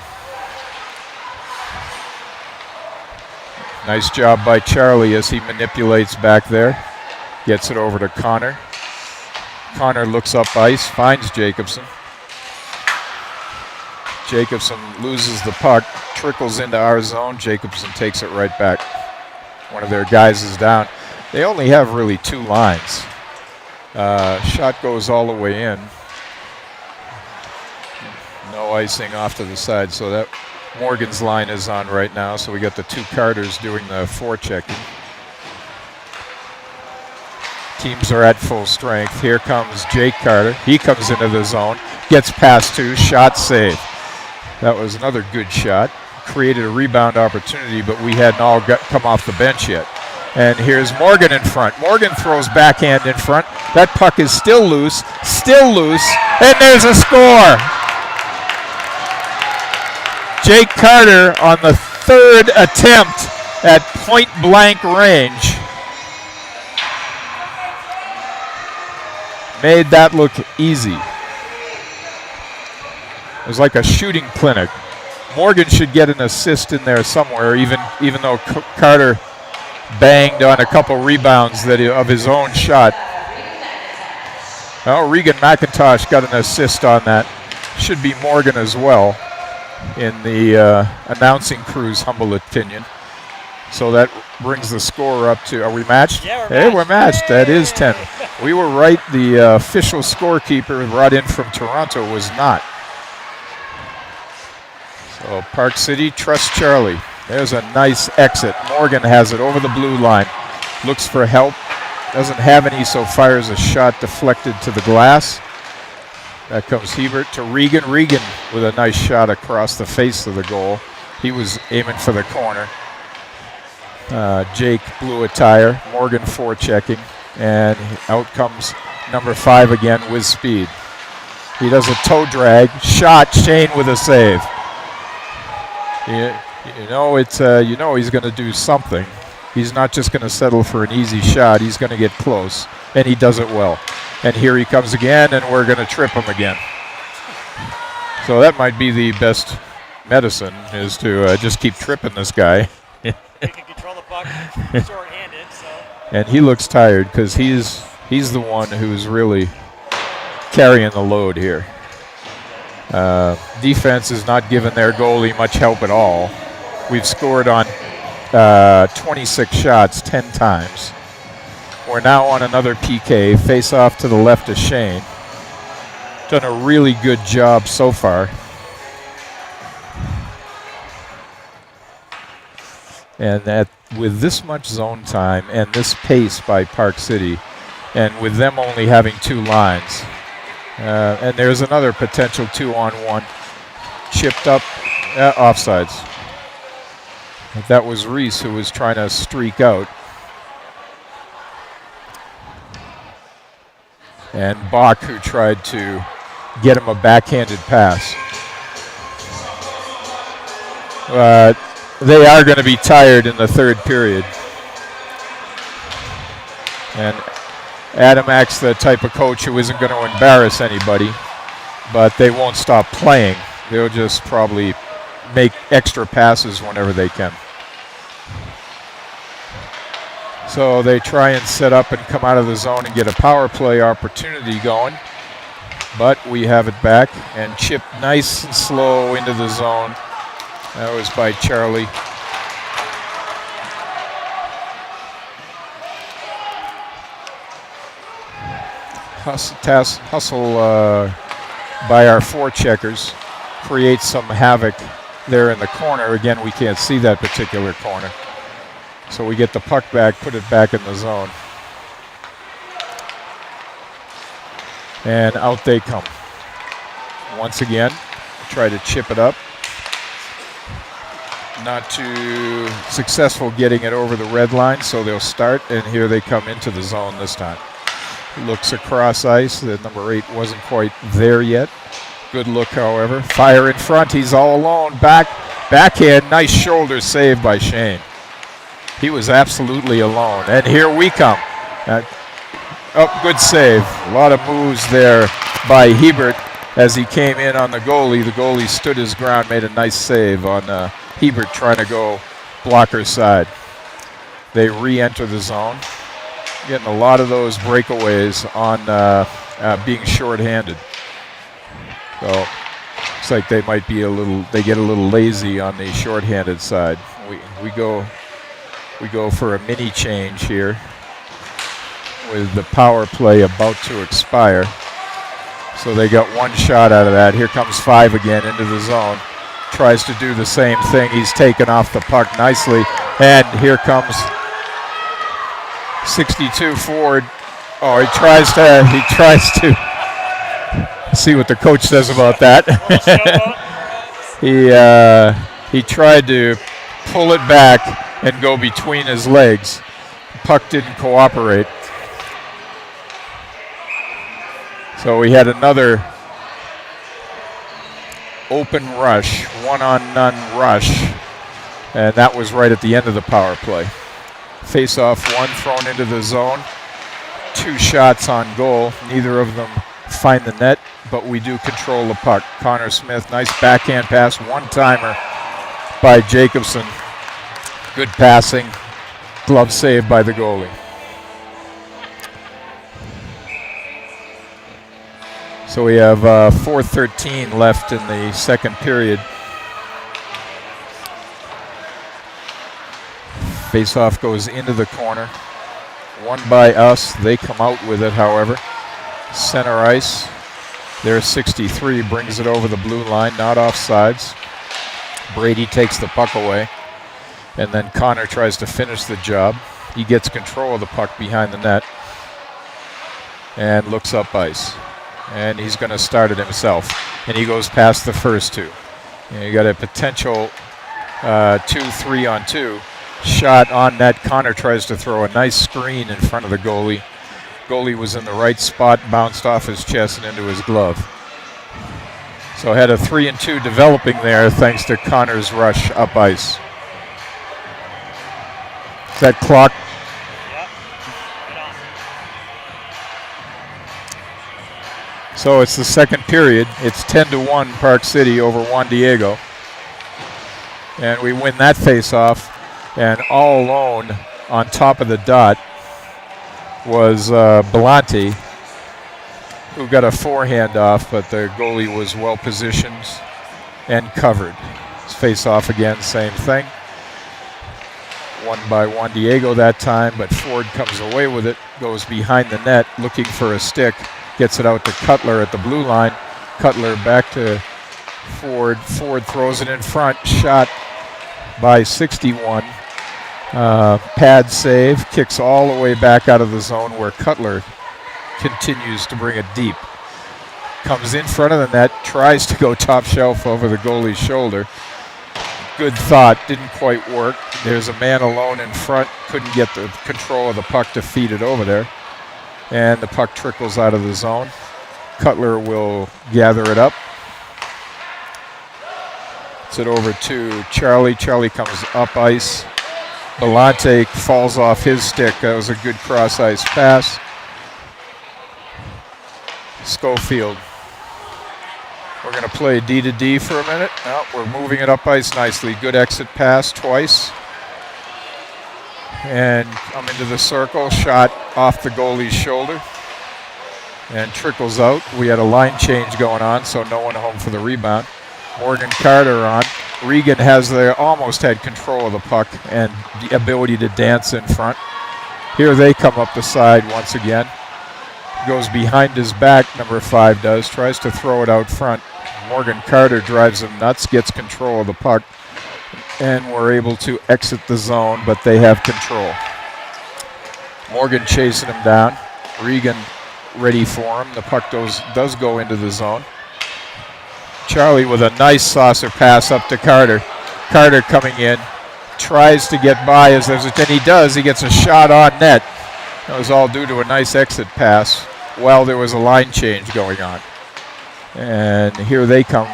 Nice job by Charlie as he manipulates back there. Gets it over to Connor. Connor looks up ice, finds Jacobson. Jacobson loses the puck, trickles into our zone. Jacobson takes it right back. One of their guys is down. They only have really 2 lines. Shot goes all the way in. No icing off to the side, so that Morgan's line is on right now, so we got the 2 Carters doing the forechecking. Teams are at full strength. Here comes Jake Carter. He comes into the zone, gets past 2, shot save. That was another good shot. Created a rebound opportunity, but we hadn't all come off the bench yet. And here's Morgan in front. Morgan throws backhand in front. That puck is still loose, and there's a score. Jake Carter on the 3rd attempt at point-blank range made that look easy. It was like a shooting clinic. Morgan should get an assist in there somewhere, even though Carter banged on a couple rebounds of his own shot. Well, Regan McIntosh got an assist on that. Should be Morgan as well, in the announcing crew's humble opinion. So that brings the score up to, are we matched? Yeah, we're matched. That is 10. We were right. The official scorekeeper brought in from Toronto was not. So Park City trusts Charlie. There's a nice exit. Morgan has it over the blue line. Looks for help. Doesn't have any, so fires a shot deflected to the glass. That comes Hebert to Regan. Regan with a nice shot across the face of the goal. He was aiming for the corner. Jake blew a tire. Morgan forechecking. And out comes number 5 again with speed. He does a toe drag. Shot. Shane with a save. You know he's going to do something. He's not just going to settle for an easy shot. He's going to get close. And he does it well. And here he comes again, and we're going to trip him again. So that might be the best medicine, is to just keep tripping this guy. He can control the puck short-handed, so. And he looks tired because he's the one who's really carrying the load here. Defense is not giving their goalie much help at all. We've scored on 26 shots 10 times. We're now on another PK. Face off to the left of Shane. Done a really good job so far. And that with this much zone time and this pace by Park City, and with them only having 2 lines, and there's another potential 2-on-1 chipped up, offsides. That was Reese who was trying to streak out. And Bach who tried to get him a backhanded pass. They are going to be tired in the 3rd period. And Adam Ack's the type of coach who isn't going to embarrass anybody, but they won't stop playing. They'll just probably make extra passes whenever they can. So they try and set up and come out of the zone and get a power play opportunity going. But we have it back and chip nice and slow into the zone. That was by Charlie. Hustle by our 4 checkers creates some havoc there in the corner. Again, we can't see that particular corner. So we get the puck back, put it back in the zone. And out they come. Once again, try to chip it up. Not too successful getting it over the red line, so they'll start, and here they come into the zone this time. Looks across ice. The number 8 wasn't quite there yet. Good look, however. Fire in front. He's all alone. Backhand. Nice shoulder save by Shane. He was absolutely alone. And here we come. Good save. A lot of moves there by Hebert as he came in on the goalie. The goalie stood his ground, made a nice save on Hebert trying to go blocker side. They re-enter the zone. Getting a lot of those breakaways on being short-handed. So looks like they might be they get a little lazy on the short-handed side. We go for a mini change here with the power play about to expire. So they got 1 shot out of that. Here comes 5 again into the zone. Tries to do the same thing. He's taken off the puck nicely. And here comes 62 forward. Oh, he tries to see what the coach says about that. He tried to pull it back and go between his legs. Puck didn't cooperate. So we had another open rush, 1-on-none rush, and that was right at the end of the power play. Face-off 1 thrown into the zone. 2 shots on goal. Neither of them find the net, but we do control the puck. Connor Smith, nice backhand pass, 1-timer by Jacobson. Good passing, glove save by the goalie. So we have 4:13 left in the 2nd period. Face-off goes into the corner. Won by us. They come out with it, however. Center ice. There's 63, brings it over the blue line, not offsides. Brady takes the puck away. And then Connor tries to finish the job. He gets control of the puck behind the net. And looks up ice. And he's going to start it himself. And he goes past the first 2. And you got a potential 2-3-on-2 shot on net. Connor tries to throw a nice screen in front of the goalie. Goalie was in the right spot, bounced off his chest and into his glove. So had a 3-2 developing there thanks to Connor's rush up ice. Is that clock? So it's the 2nd period. It's 10-1 Park City over Juan Diego. And we win that face-off. And all alone on top of the dot was Belanti, who got a forehand off, but the goalie was well positioned and covered. Face-off again, same thing. Won by Juan Diego that time, but Ford comes away with it, goes behind the net looking for a stick, gets it out to Cutler at the blue line. Cutler back to Ford. Ford throws it in front, shot by 61. Pad save, kicks all the way back out of the zone where Cutler continues to bring it deep. Comes in front of the net, tries to go top shelf over the goalie's shoulder. Good thought, didn't quite work. There's a man alone in front, couldn't get the control of the puck to feed it over there. And the puck trickles out of the zone. Cutler will gather it up. It's it over to Charlie. Charlie comes up ice. Belante falls off his stick. That was a good cross ice pass. Schofield. We're going to play D to D for a minute. Oh, we're moving it up ice nicely. Good exit pass twice. And come into the circle. Shot off the goalie's shoulder. And trickles out. We had a line change going on, so no one home for the rebound. Morgan Carter on. Regan almost had control of the puck and the ability to dance in front. Here they come up the side once again. Goes behind his back, number 5 does. Tries to throw it out front. Morgan Carter drives him nuts, gets control of the puck. And we're able to exit the zone, but they have control. Morgan chasing him down. Regan ready for him. The puck does go into the zone. Charlie with a nice saucer pass up to Carter. Carter coming in, tries to get by and he does. He gets a shot on net. That was all due to a nice exit pass while there was a line change going on. And here they come.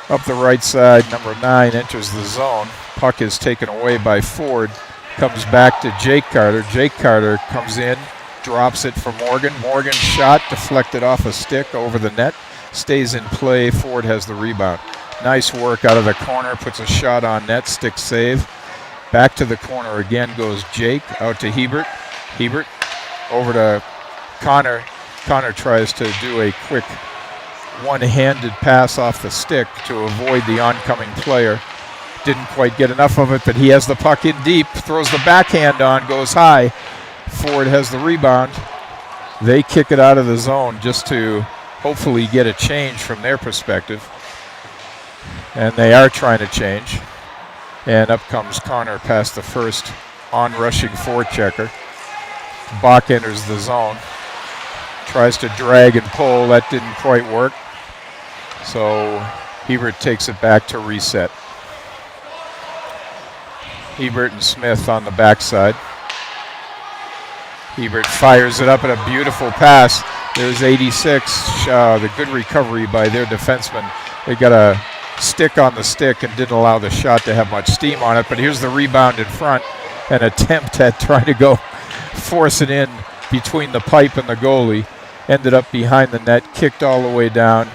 Up the right side, number 9 enters the zone. Puck is taken away by Ford. Comes back to Jake Carter. Jake Carter comes in, drops it for Morgan. Morgan shot, deflected off a stick over the net. Stays in play. Ford has the rebound. Nice work out of the corner. Puts a shot on net. Stick save. Back to the corner again goes Jake. Out to Hebert. Hebert over to Connor. Connor tries to do a quick one-handed pass off the stick to avoid the oncoming player. Didn't quite get enough of it, but he has the puck in deep. Throws the backhand on. Goes high. Ford has the rebound. They kick it out of the zone just to hopefully get a change from their perspective. And they are trying to change. And up comes Connor past the first on-rushing forechecker. Bach enters the zone. Tries to drag and pull. That didn't quite work. So Hebert takes it back to reset. Hebert and Smith on the backside. Hebert fires it up at a beautiful pass. There's 86. The good recovery by their defenseman. They got a stick on the stick and didn't allow the shot to have much steam on it. But here's the rebound in front. An attempt at trying to go force it in between the pipe and the goalie. Ended up behind the net, kicked all the way down.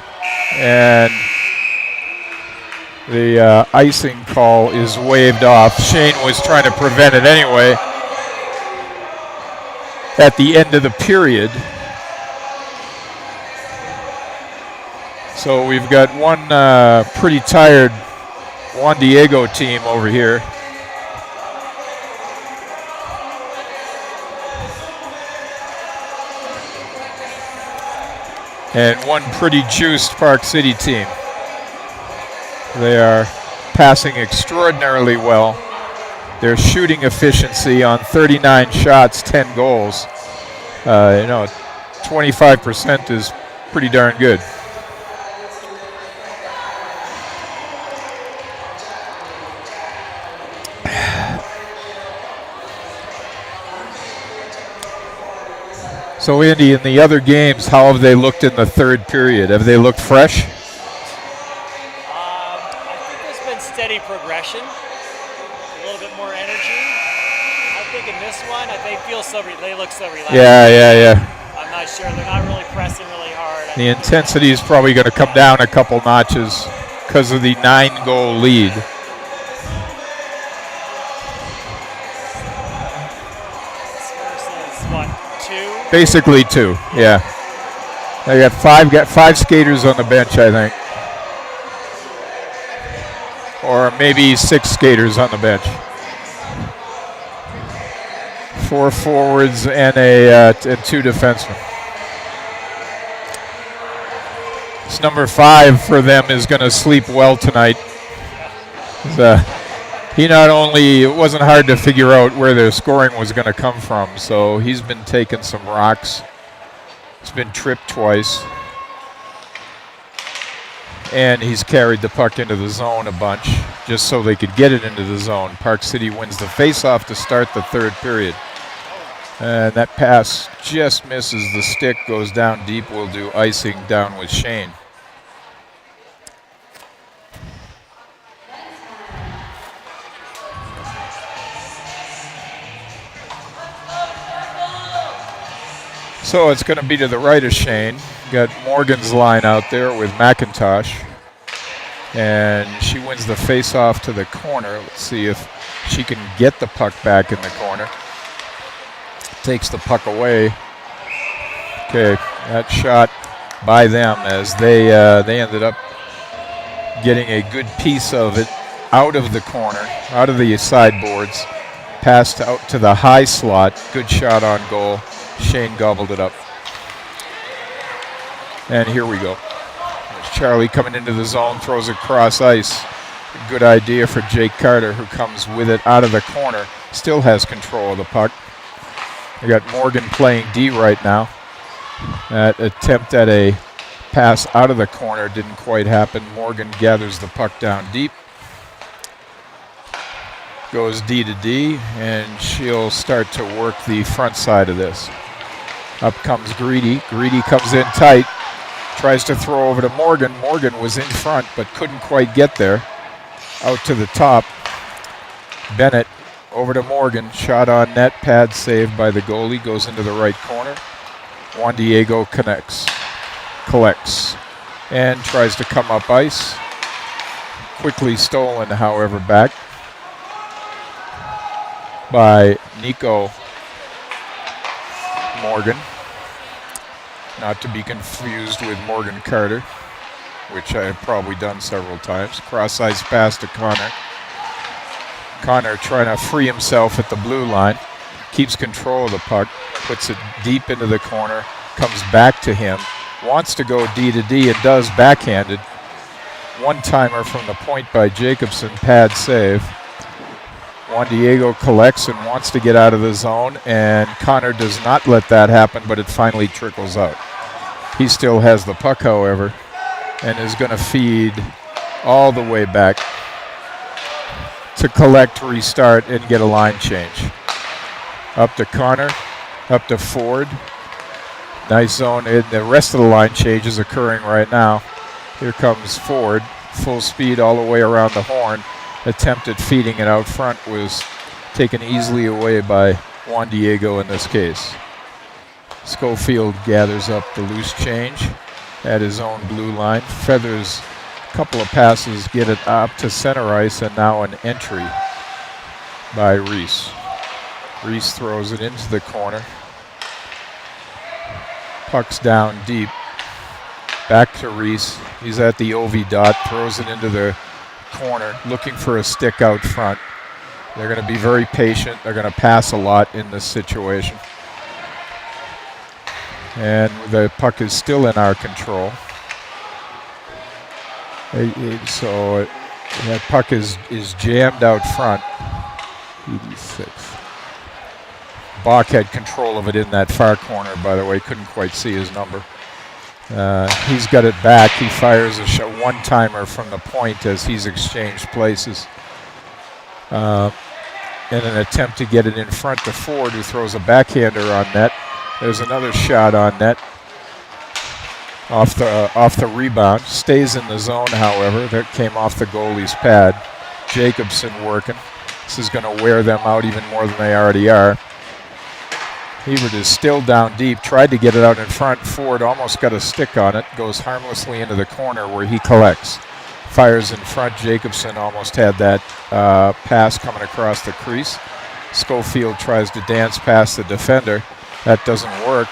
And the icing call is waved off. Shane was trying to prevent it anyway. At the end of the period. So we've got one pretty tired Juan Diego team over here. And one pretty juiced Park City team. They are passing extraordinarily well. Their shooting efficiency on 39 shots, 10 goals. 25% is pretty darn good. So, Andy, in the other games, how have they looked in the third period? Have they looked fresh? I think there's been steady progression, a little bit more energy. I think in this one, they look so relaxed. Yeah. I'm not sure. They're not really pressing really hard. The intensity is probably going to come down a couple notches because of the 9-goal lead. Versus what, 2? Basically 2, yeah. They got five skaters on the bench, I think. Or maybe 6 skaters on the bench. 4 forwards and and 2 defensemen. This number 5 for them is going to sleep well tonight. He not only, it wasn't hard to figure out where their scoring was going to come from, so he's been taking some rocks. He's been tripped twice. And he's carried the puck into the zone a bunch just so they could get it into the zone. Park City wins the faceoff to start the third period. And that pass just misses the stick, goes down deep. We'll do icing down with Shane. So it's going to be to the right of Shane. Got Morgan's line out there with McIntosh. And she wins the face-off to the corner. Let's see if she can get the puck back in the corner. Takes the puck away. Okay, that shot by them as they ended up getting a good piece of it out of the corner, out of the sideboards. Passed out to the high slot. Good shot on goal. Shane gobbled it up. And here we go. There's Charlie coming into the zone, throws it cross ice. Good idea for Jake Carter, who comes with it out of the corner. Still has control of the puck. We got Morgan playing D right now. That attempt at a pass out of the corner didn't quite happen. Morgan gathers the puck down deep. Goes D to D, and she'll start to work the front side of this. Up comes Greedy. Greedy comes in tight. Tries to throw over to Morgan. Morgan was in front, but couldn't quite get there. Out to the top. Bennett over to Morgan. Shot on net. Pad saved by the goalie. Goes into the right corner. Juan Diego collects, and tries to come up ice. Quickly stolen, however, back by Nico Morgan. Not to be confused with Morgan Carter, which I have probably done several times. Cross-ice pass to Connor. Connor trying to free himself at the blue line. Keeps control of the puck. Puts it deep into the corner. Comes back to him. Wants to go D to D and does backhanded. One-timer from the point by Jacobson. Pad save. Juan Diego collects and wants to get out of the zone, and Connor does not let that happen, but it finally trickles out. He still has the puck, however, and is going to feed all the way back to collect, restart, and get a line change. Up to Connor, up to Ford. Nice zone, and the rest of the line change is occurring right now. Here comes Ford, full speed all the way around the horn. Attempt at feeding it out front was taken easily away by Juan Diego in this case. Schofield gathers up the loose change at his own blue line. Feathers a couple of passes, get it up to center ice, and now an entry by Reese. Reese throws it into the corner. Puck's down deep. Back to Reese. He's at the OV dot, throws it into the corner, looking for a stick out front. They're going to be very patient. They're going to pass a lot in this situation. And the puck is still in our control. So that puck is jammed out front. 86. Bach had control of it in that far corner, by the way. Couldn't quite see his number. He's got it back. He fires a one-timer from the point as he's exchanged places. In an attempt to get it in front to Ford, who throws a backhander on net. There's another shot on net. Off the rebound. Stays in the zone, however. That came off the goalie's pad. Jacobson working. This is going to wear them out even more than they already are. Hebert is still down deep. Tried to get it out in front. Ford almost got a stick on it. Goes harmlessly into the corner where he collects. Fires in front. Jacobson almost had that pass coming across the crease. Schofield tries to dance past the defender. That doesn't work.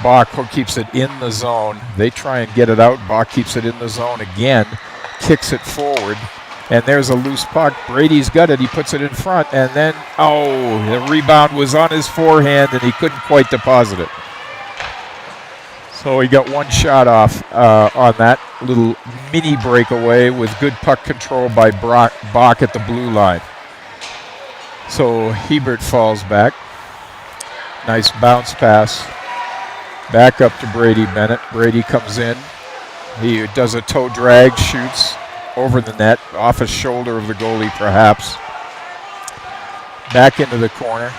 Bach keeps it in the zone. They try and get it out. Bach keeps it in the zone again. Kicks it forward. And there's a loose puck. Brady's got it. He puts it in front. And then, the rebound was on his forehand, and he couldn't quite deposit it. So he got one shot off on that little mini breakaway with good puck control by Bach at the blue line. So Hebert falls back. Nice bounce pass. Back up to Brady Bennett. Brady comes in. He does a toe drag, shoots over the net, off a shoulder of the goalie perhaps. Back into the corner.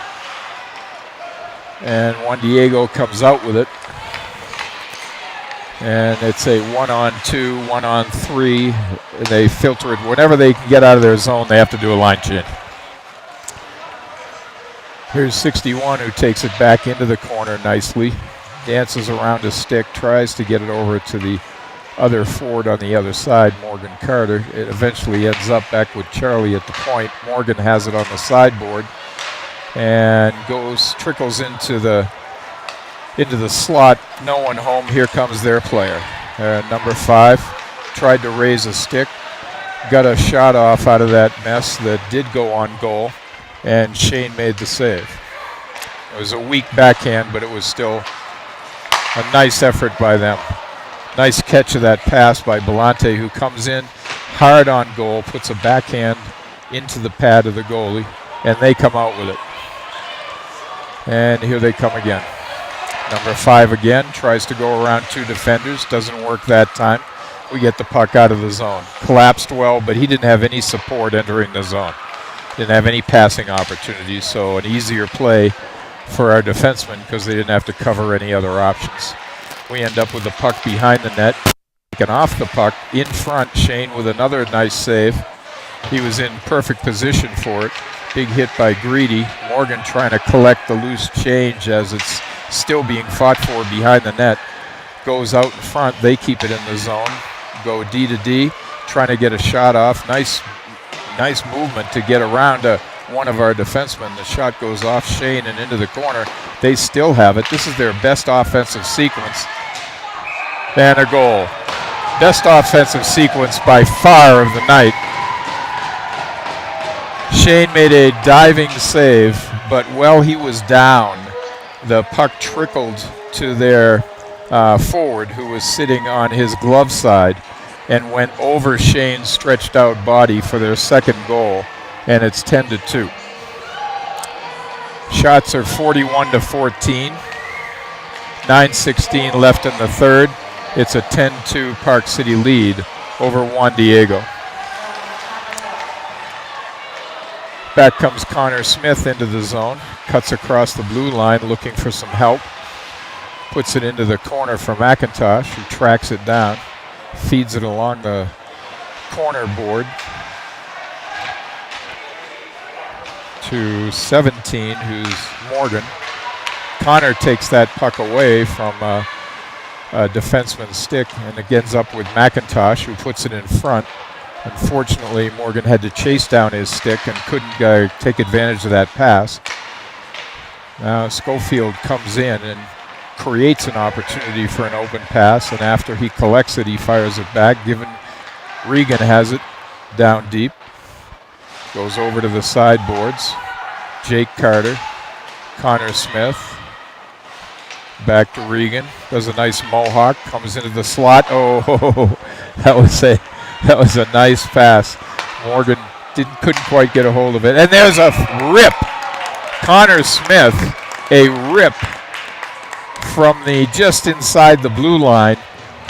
And Juan Diego comes out with it. And it's a 1-on-2, 1-on-3. They filter it. Whenever they can get out of their zone, they have to do a line change. Here's 61 who takes it back into the corner nicely. Dances around his stick, tries to get it over to the other forward on the other side, Morgan Carter. It eventually ends up back with Charlie at the point. Morgan has it on the sideboard and trickles into the slot. No one home. Here comes their player. Number 5 tried to raise a stick, got a shot off out of that mess that did go on goal, and Shane made the save. It was a weak backhand, but it was still a nice effort by them. Nice catch of that pass by Belante, who comes in hard on goal, puts a backhand into the pad of the goalie, and they come out with it. And here they come again. Number 5 again tries to go around 2 defenders. Doesn't work that time. We get the puck out of the zone. Collapsed well, but he didn't have any support entering the zone. Didn't have any passing opportunities, so an easier play for our defensemen because they didn't have to cover any other options. We end up with the puck behind the net. Taken off the puck in front. Shane with another nice save. He was in perfect position for it. Big hit by Greedy. Morgan trying to collect the loose change as it's still being fought for behind the net. Goes out in front. They keep it in the zone. Go D to D. Trying to get a shot off. Nice movement to get around one of our defensemen. The shot goes off Shane and into the corner. They still have it. This is their best offensive sequence. And a goal. Best offensive sequence by far of the night. Shane made a diving save, but while he was down, the puck trickled to their forward, who was sitting on his glove side, and went over Shane's stretched out body for their second goal, and it's 10-2. Shots are 41-14. 9:16 left in the third. It's a 10-2 Park City lead over Juan Diego. Back comes Connor Smith into the zone. Cuts across the blue line looking for some help. Puts it into the corner for McIntosh, who tracks it down. Feeds it along the corner board to 17, who's Morgan. Connor takes that puck away from a defenseman's stick, and it ends up with McIntosh, who puts it in front. Unfortunately, Morgan had to chase down his stick and couldn't take advantage of that pass. Now Schofield comes in and creates an opportunity for an open pass, and after he collects it, he fires it back. Regan has it down deep. Goes over to the sideboards. Jake Carter, Connor Smith. Back to Regan. Does a nice mohawk. Comes into the slot. Oh, that was a nice pass. Morgan couldn't quite get a hold of it. And there's a rip. Connor Smith, a rip from just inside the blue line.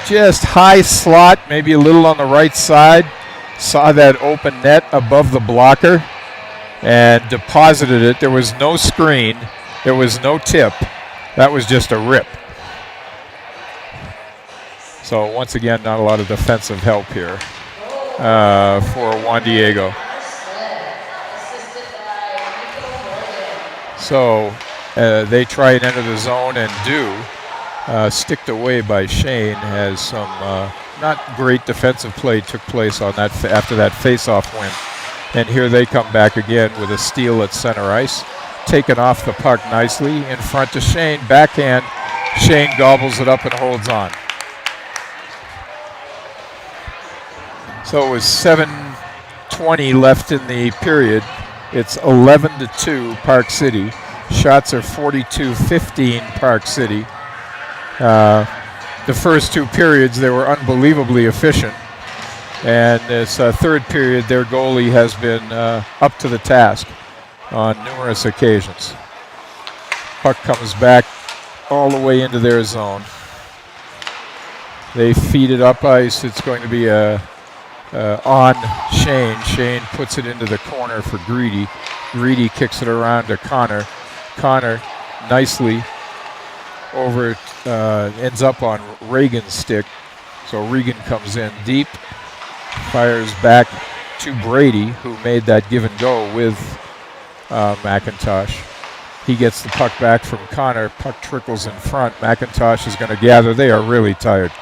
Just high slot, maybe a little on the right side. Saw that open net above the blocker and deposited it. There was no screen. There was no tip. That was just a rip. So once again, not a lot of defensive help here for Juan Diego. So they try and enter the zone and do. Sticked away by Shane as some not great defensive play took place on that after that face-off win. And here they come back again with a steal at center ice. Taken off the puck nicely in front to Shane. Backhand. Shane gobbles it up and holds on. So it was 7-2 6:20 left in the period. It's 11-2 Park City. Shots are 42-15 Park City. The first two periods, they were unbelievably efficient. And this third period, their goalie has been up to the task on numerous occasions. Puck comes back all the way into their zone. They feed it up ice. It's going to be on Shane. Shane puts it into the corner for Greedy. Greedy kicks it around to Connor. Connor nicely over ends up on Reagan's stick. So Regan comes in deep, fires back to Brady, who made that give and go with McIntosh. He gets the puck back from Connor. Puck trickles in front. McIntosh is going to gather. They are really tired.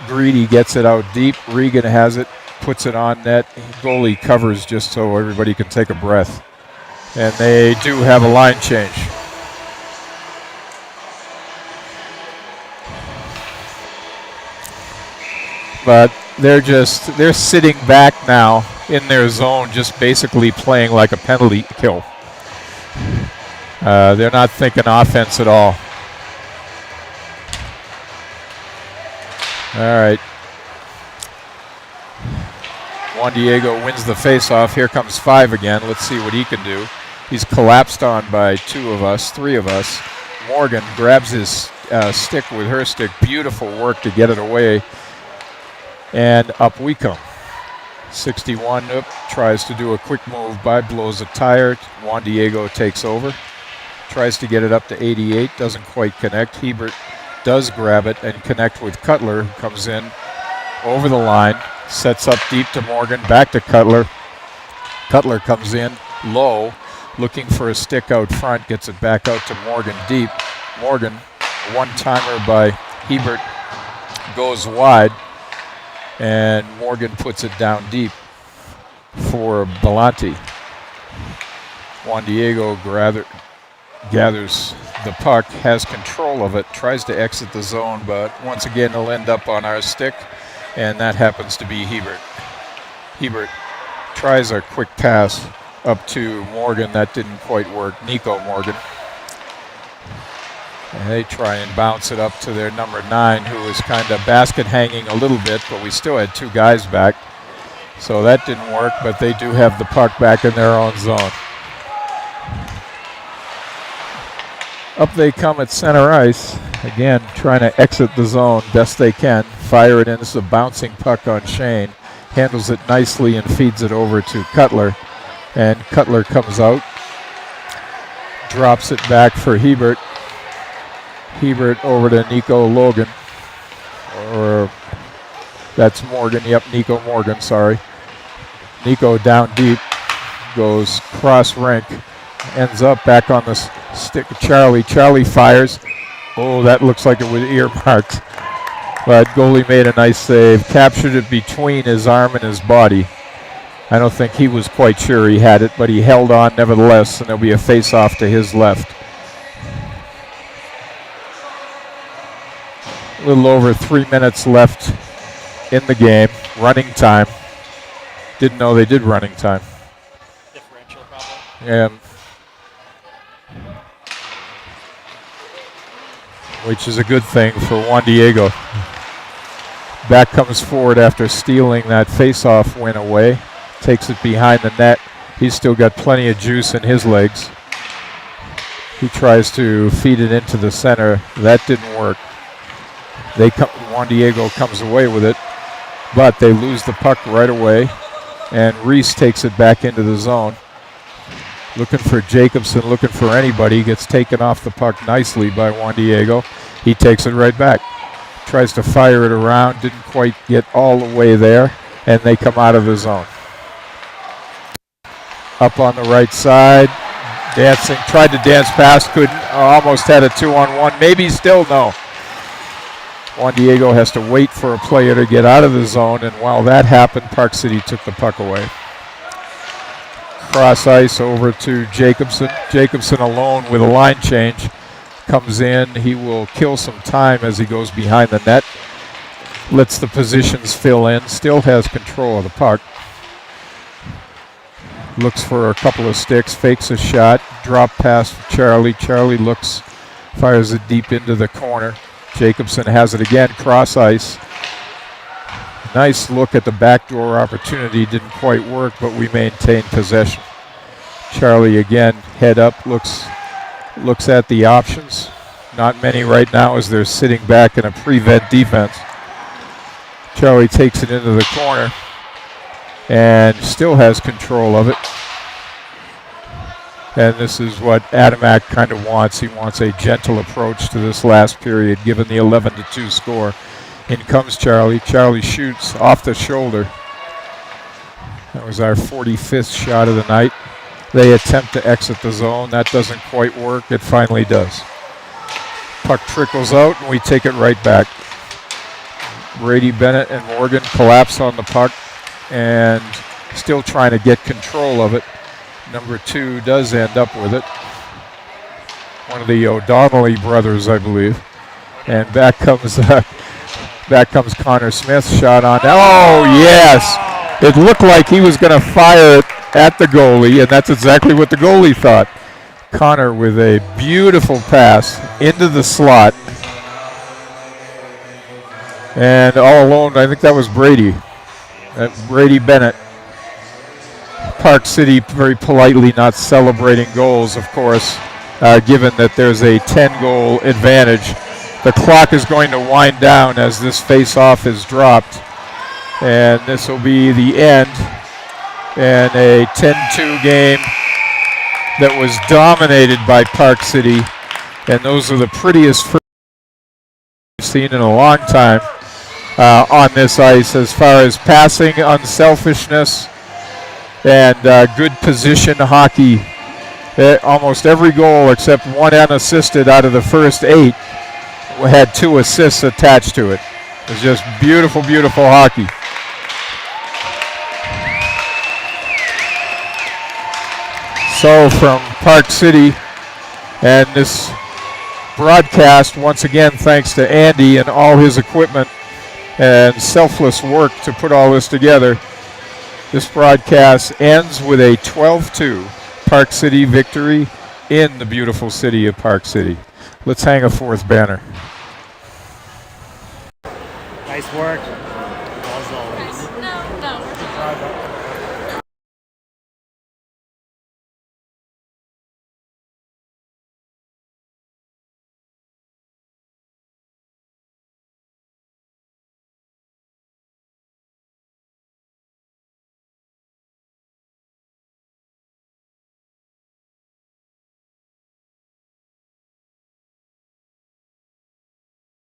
Greedy gets it out deep. Regan has it, puts it on net. Goalie covers just so everybody can take a breath. And they do have a line change. But they're sitting back now in their zone, just basically playing like a penalty kill. They're not thinking offense at all. All right. Juan Diego wins the faceoff. Here comes 5 again. Let's see what he can do. He's collapsed on by 3 of us. Morgan grabs his stick with her stick. Beautiful work to get it away. And up we come. 61 tries to do a quick move by, blows a tire. Juan Diego takes over. Tries to get it up to 88. Doesn't quite connect. Hebert does grab it and connect with Cutler, who comes in over the line, sets up deep to Morgan, back to Cutler. Cutler comes in low, looking for a stick out front, gets it back out to Morgan deep. Morgan, one-timer by Hebert, goes wide, and Morgan puts it down deep for Belanti. Juan Diego gathers the puck, has control of it, tries to exit the zone, but once again it'll end up on our stick, and that happens to be Hebert. Hebert tries a quick pass up to Morgan. That didn't quite work. Nico Morgan. And they try and bounce it up to their number 9, who was kind of basket hanging a little bit, but we still had 2 guys back. So that didn't work, but they do have the puck back in their own zone. Up they come at center ice. Again, trying to exit the zone best they can. Fire it in. This is a bouncing puck on Shane. Handles it nicely and feeds it over to Cutler. And Cutler comes out. Drops it back for Hebert. Hebert over to Nico Logan. Or that's Morgan. Yep, Nico Morgan, sorry. Nico down deep. Goes cross rink. Ends up back on the stick of Charlie. Charlie fires. Oh, that looks like it was earmarked. But goalie made a nice save. Captured it between his arm and his body. I don't think he was quite sure he had it, but he held on nevertheless, and there'll be a face-off to his left. A little over 3 minutes left in the game. Running time. Didn't know they did running time. Differential problem. Yeah. Which is a good thing for Juan Diego. Back comes forward after stealing that face-off win away. Takes it behind the net. He's still got plenty of juice in his legs. He tries to feed it into the center. That didn't work. Juan Diego comes away with it, but they lose the puck right away, and Reese takes it back into the zone. Looking for Jacobson, looking for anybody. Gets taken off the puck nicely by Juan Diego. He takes it right back. Tries to fire it around. Didn't quite get all the way there. And they come out of the zone. Up on the right side. Dancing. Tried to dance past. Couldn't. Almost had a 2-on-1. Maybe still no. Juan Diego has to wait for a player to get out of the zone. And while that happened, Park City took the puck away. Cross ice over to Jacobson. Jacobson alone with a line change. Comes in. He will kill some time as he goes behind the net. Lets the positions fill in. Still has control of the puck. Looks for a couple of sticks, fakes a shot, drop pass for Charlie. Charlie looks, fires it deep into the corner. Jacobson has it again, cross ice. Nice look at the backdoor opportunity, didn't quite work, but we maintained possession. Charlie again, head up, looks at the options. Not many right now as they're sitting back in a prevent defense. Charlie takes it into the corner and still has control of it. And this is what Adamak kind of wants. He wants a gentle approach to this last period, given the 11-2 score. In comes Charlie. Charlie shoots off the shoulder. That was our 45th shot of the night. They attempt to exit the zone. That doesn't quite work. It finally does. Puck trickles out, and we take it right back. Brady Bennett and Morgan collapse on the puck and still trying to get control of it. Number 2 does end up with it. One of the O'Donnelly brothers, I believe. And back comes Connor Smith. Shot on. Oh, yes! It looked like he was going to fire it at the goalie, and that's exactly what the goalie thought. Connor with a beautiful pass into the slot. And all alone, I think that was Brady. Brady Bennett. Park City very politely not celebrating goals, of course, given that there's a 10-goal advantage. The clock is going to wind down as this face-off is dropped. And this will be the end. And a 10-2 game that was dominated by Park City. And those are the prettiest first we've seen in a long time on this ice as far as passing, unselfishness, and good position hockey. Almost every goal except one unassisted out of the first 8 had 2 assists attached to it. It was just beautiful, beautiful hockey. So from Park City and this broadcast, once again, thanks to Andy and all his equipment and selfless work to put all this together. This broadcast ends with a 12-2 Park City victory in the beautiful city of Park City. Let's hang a 4th banner. Nice work.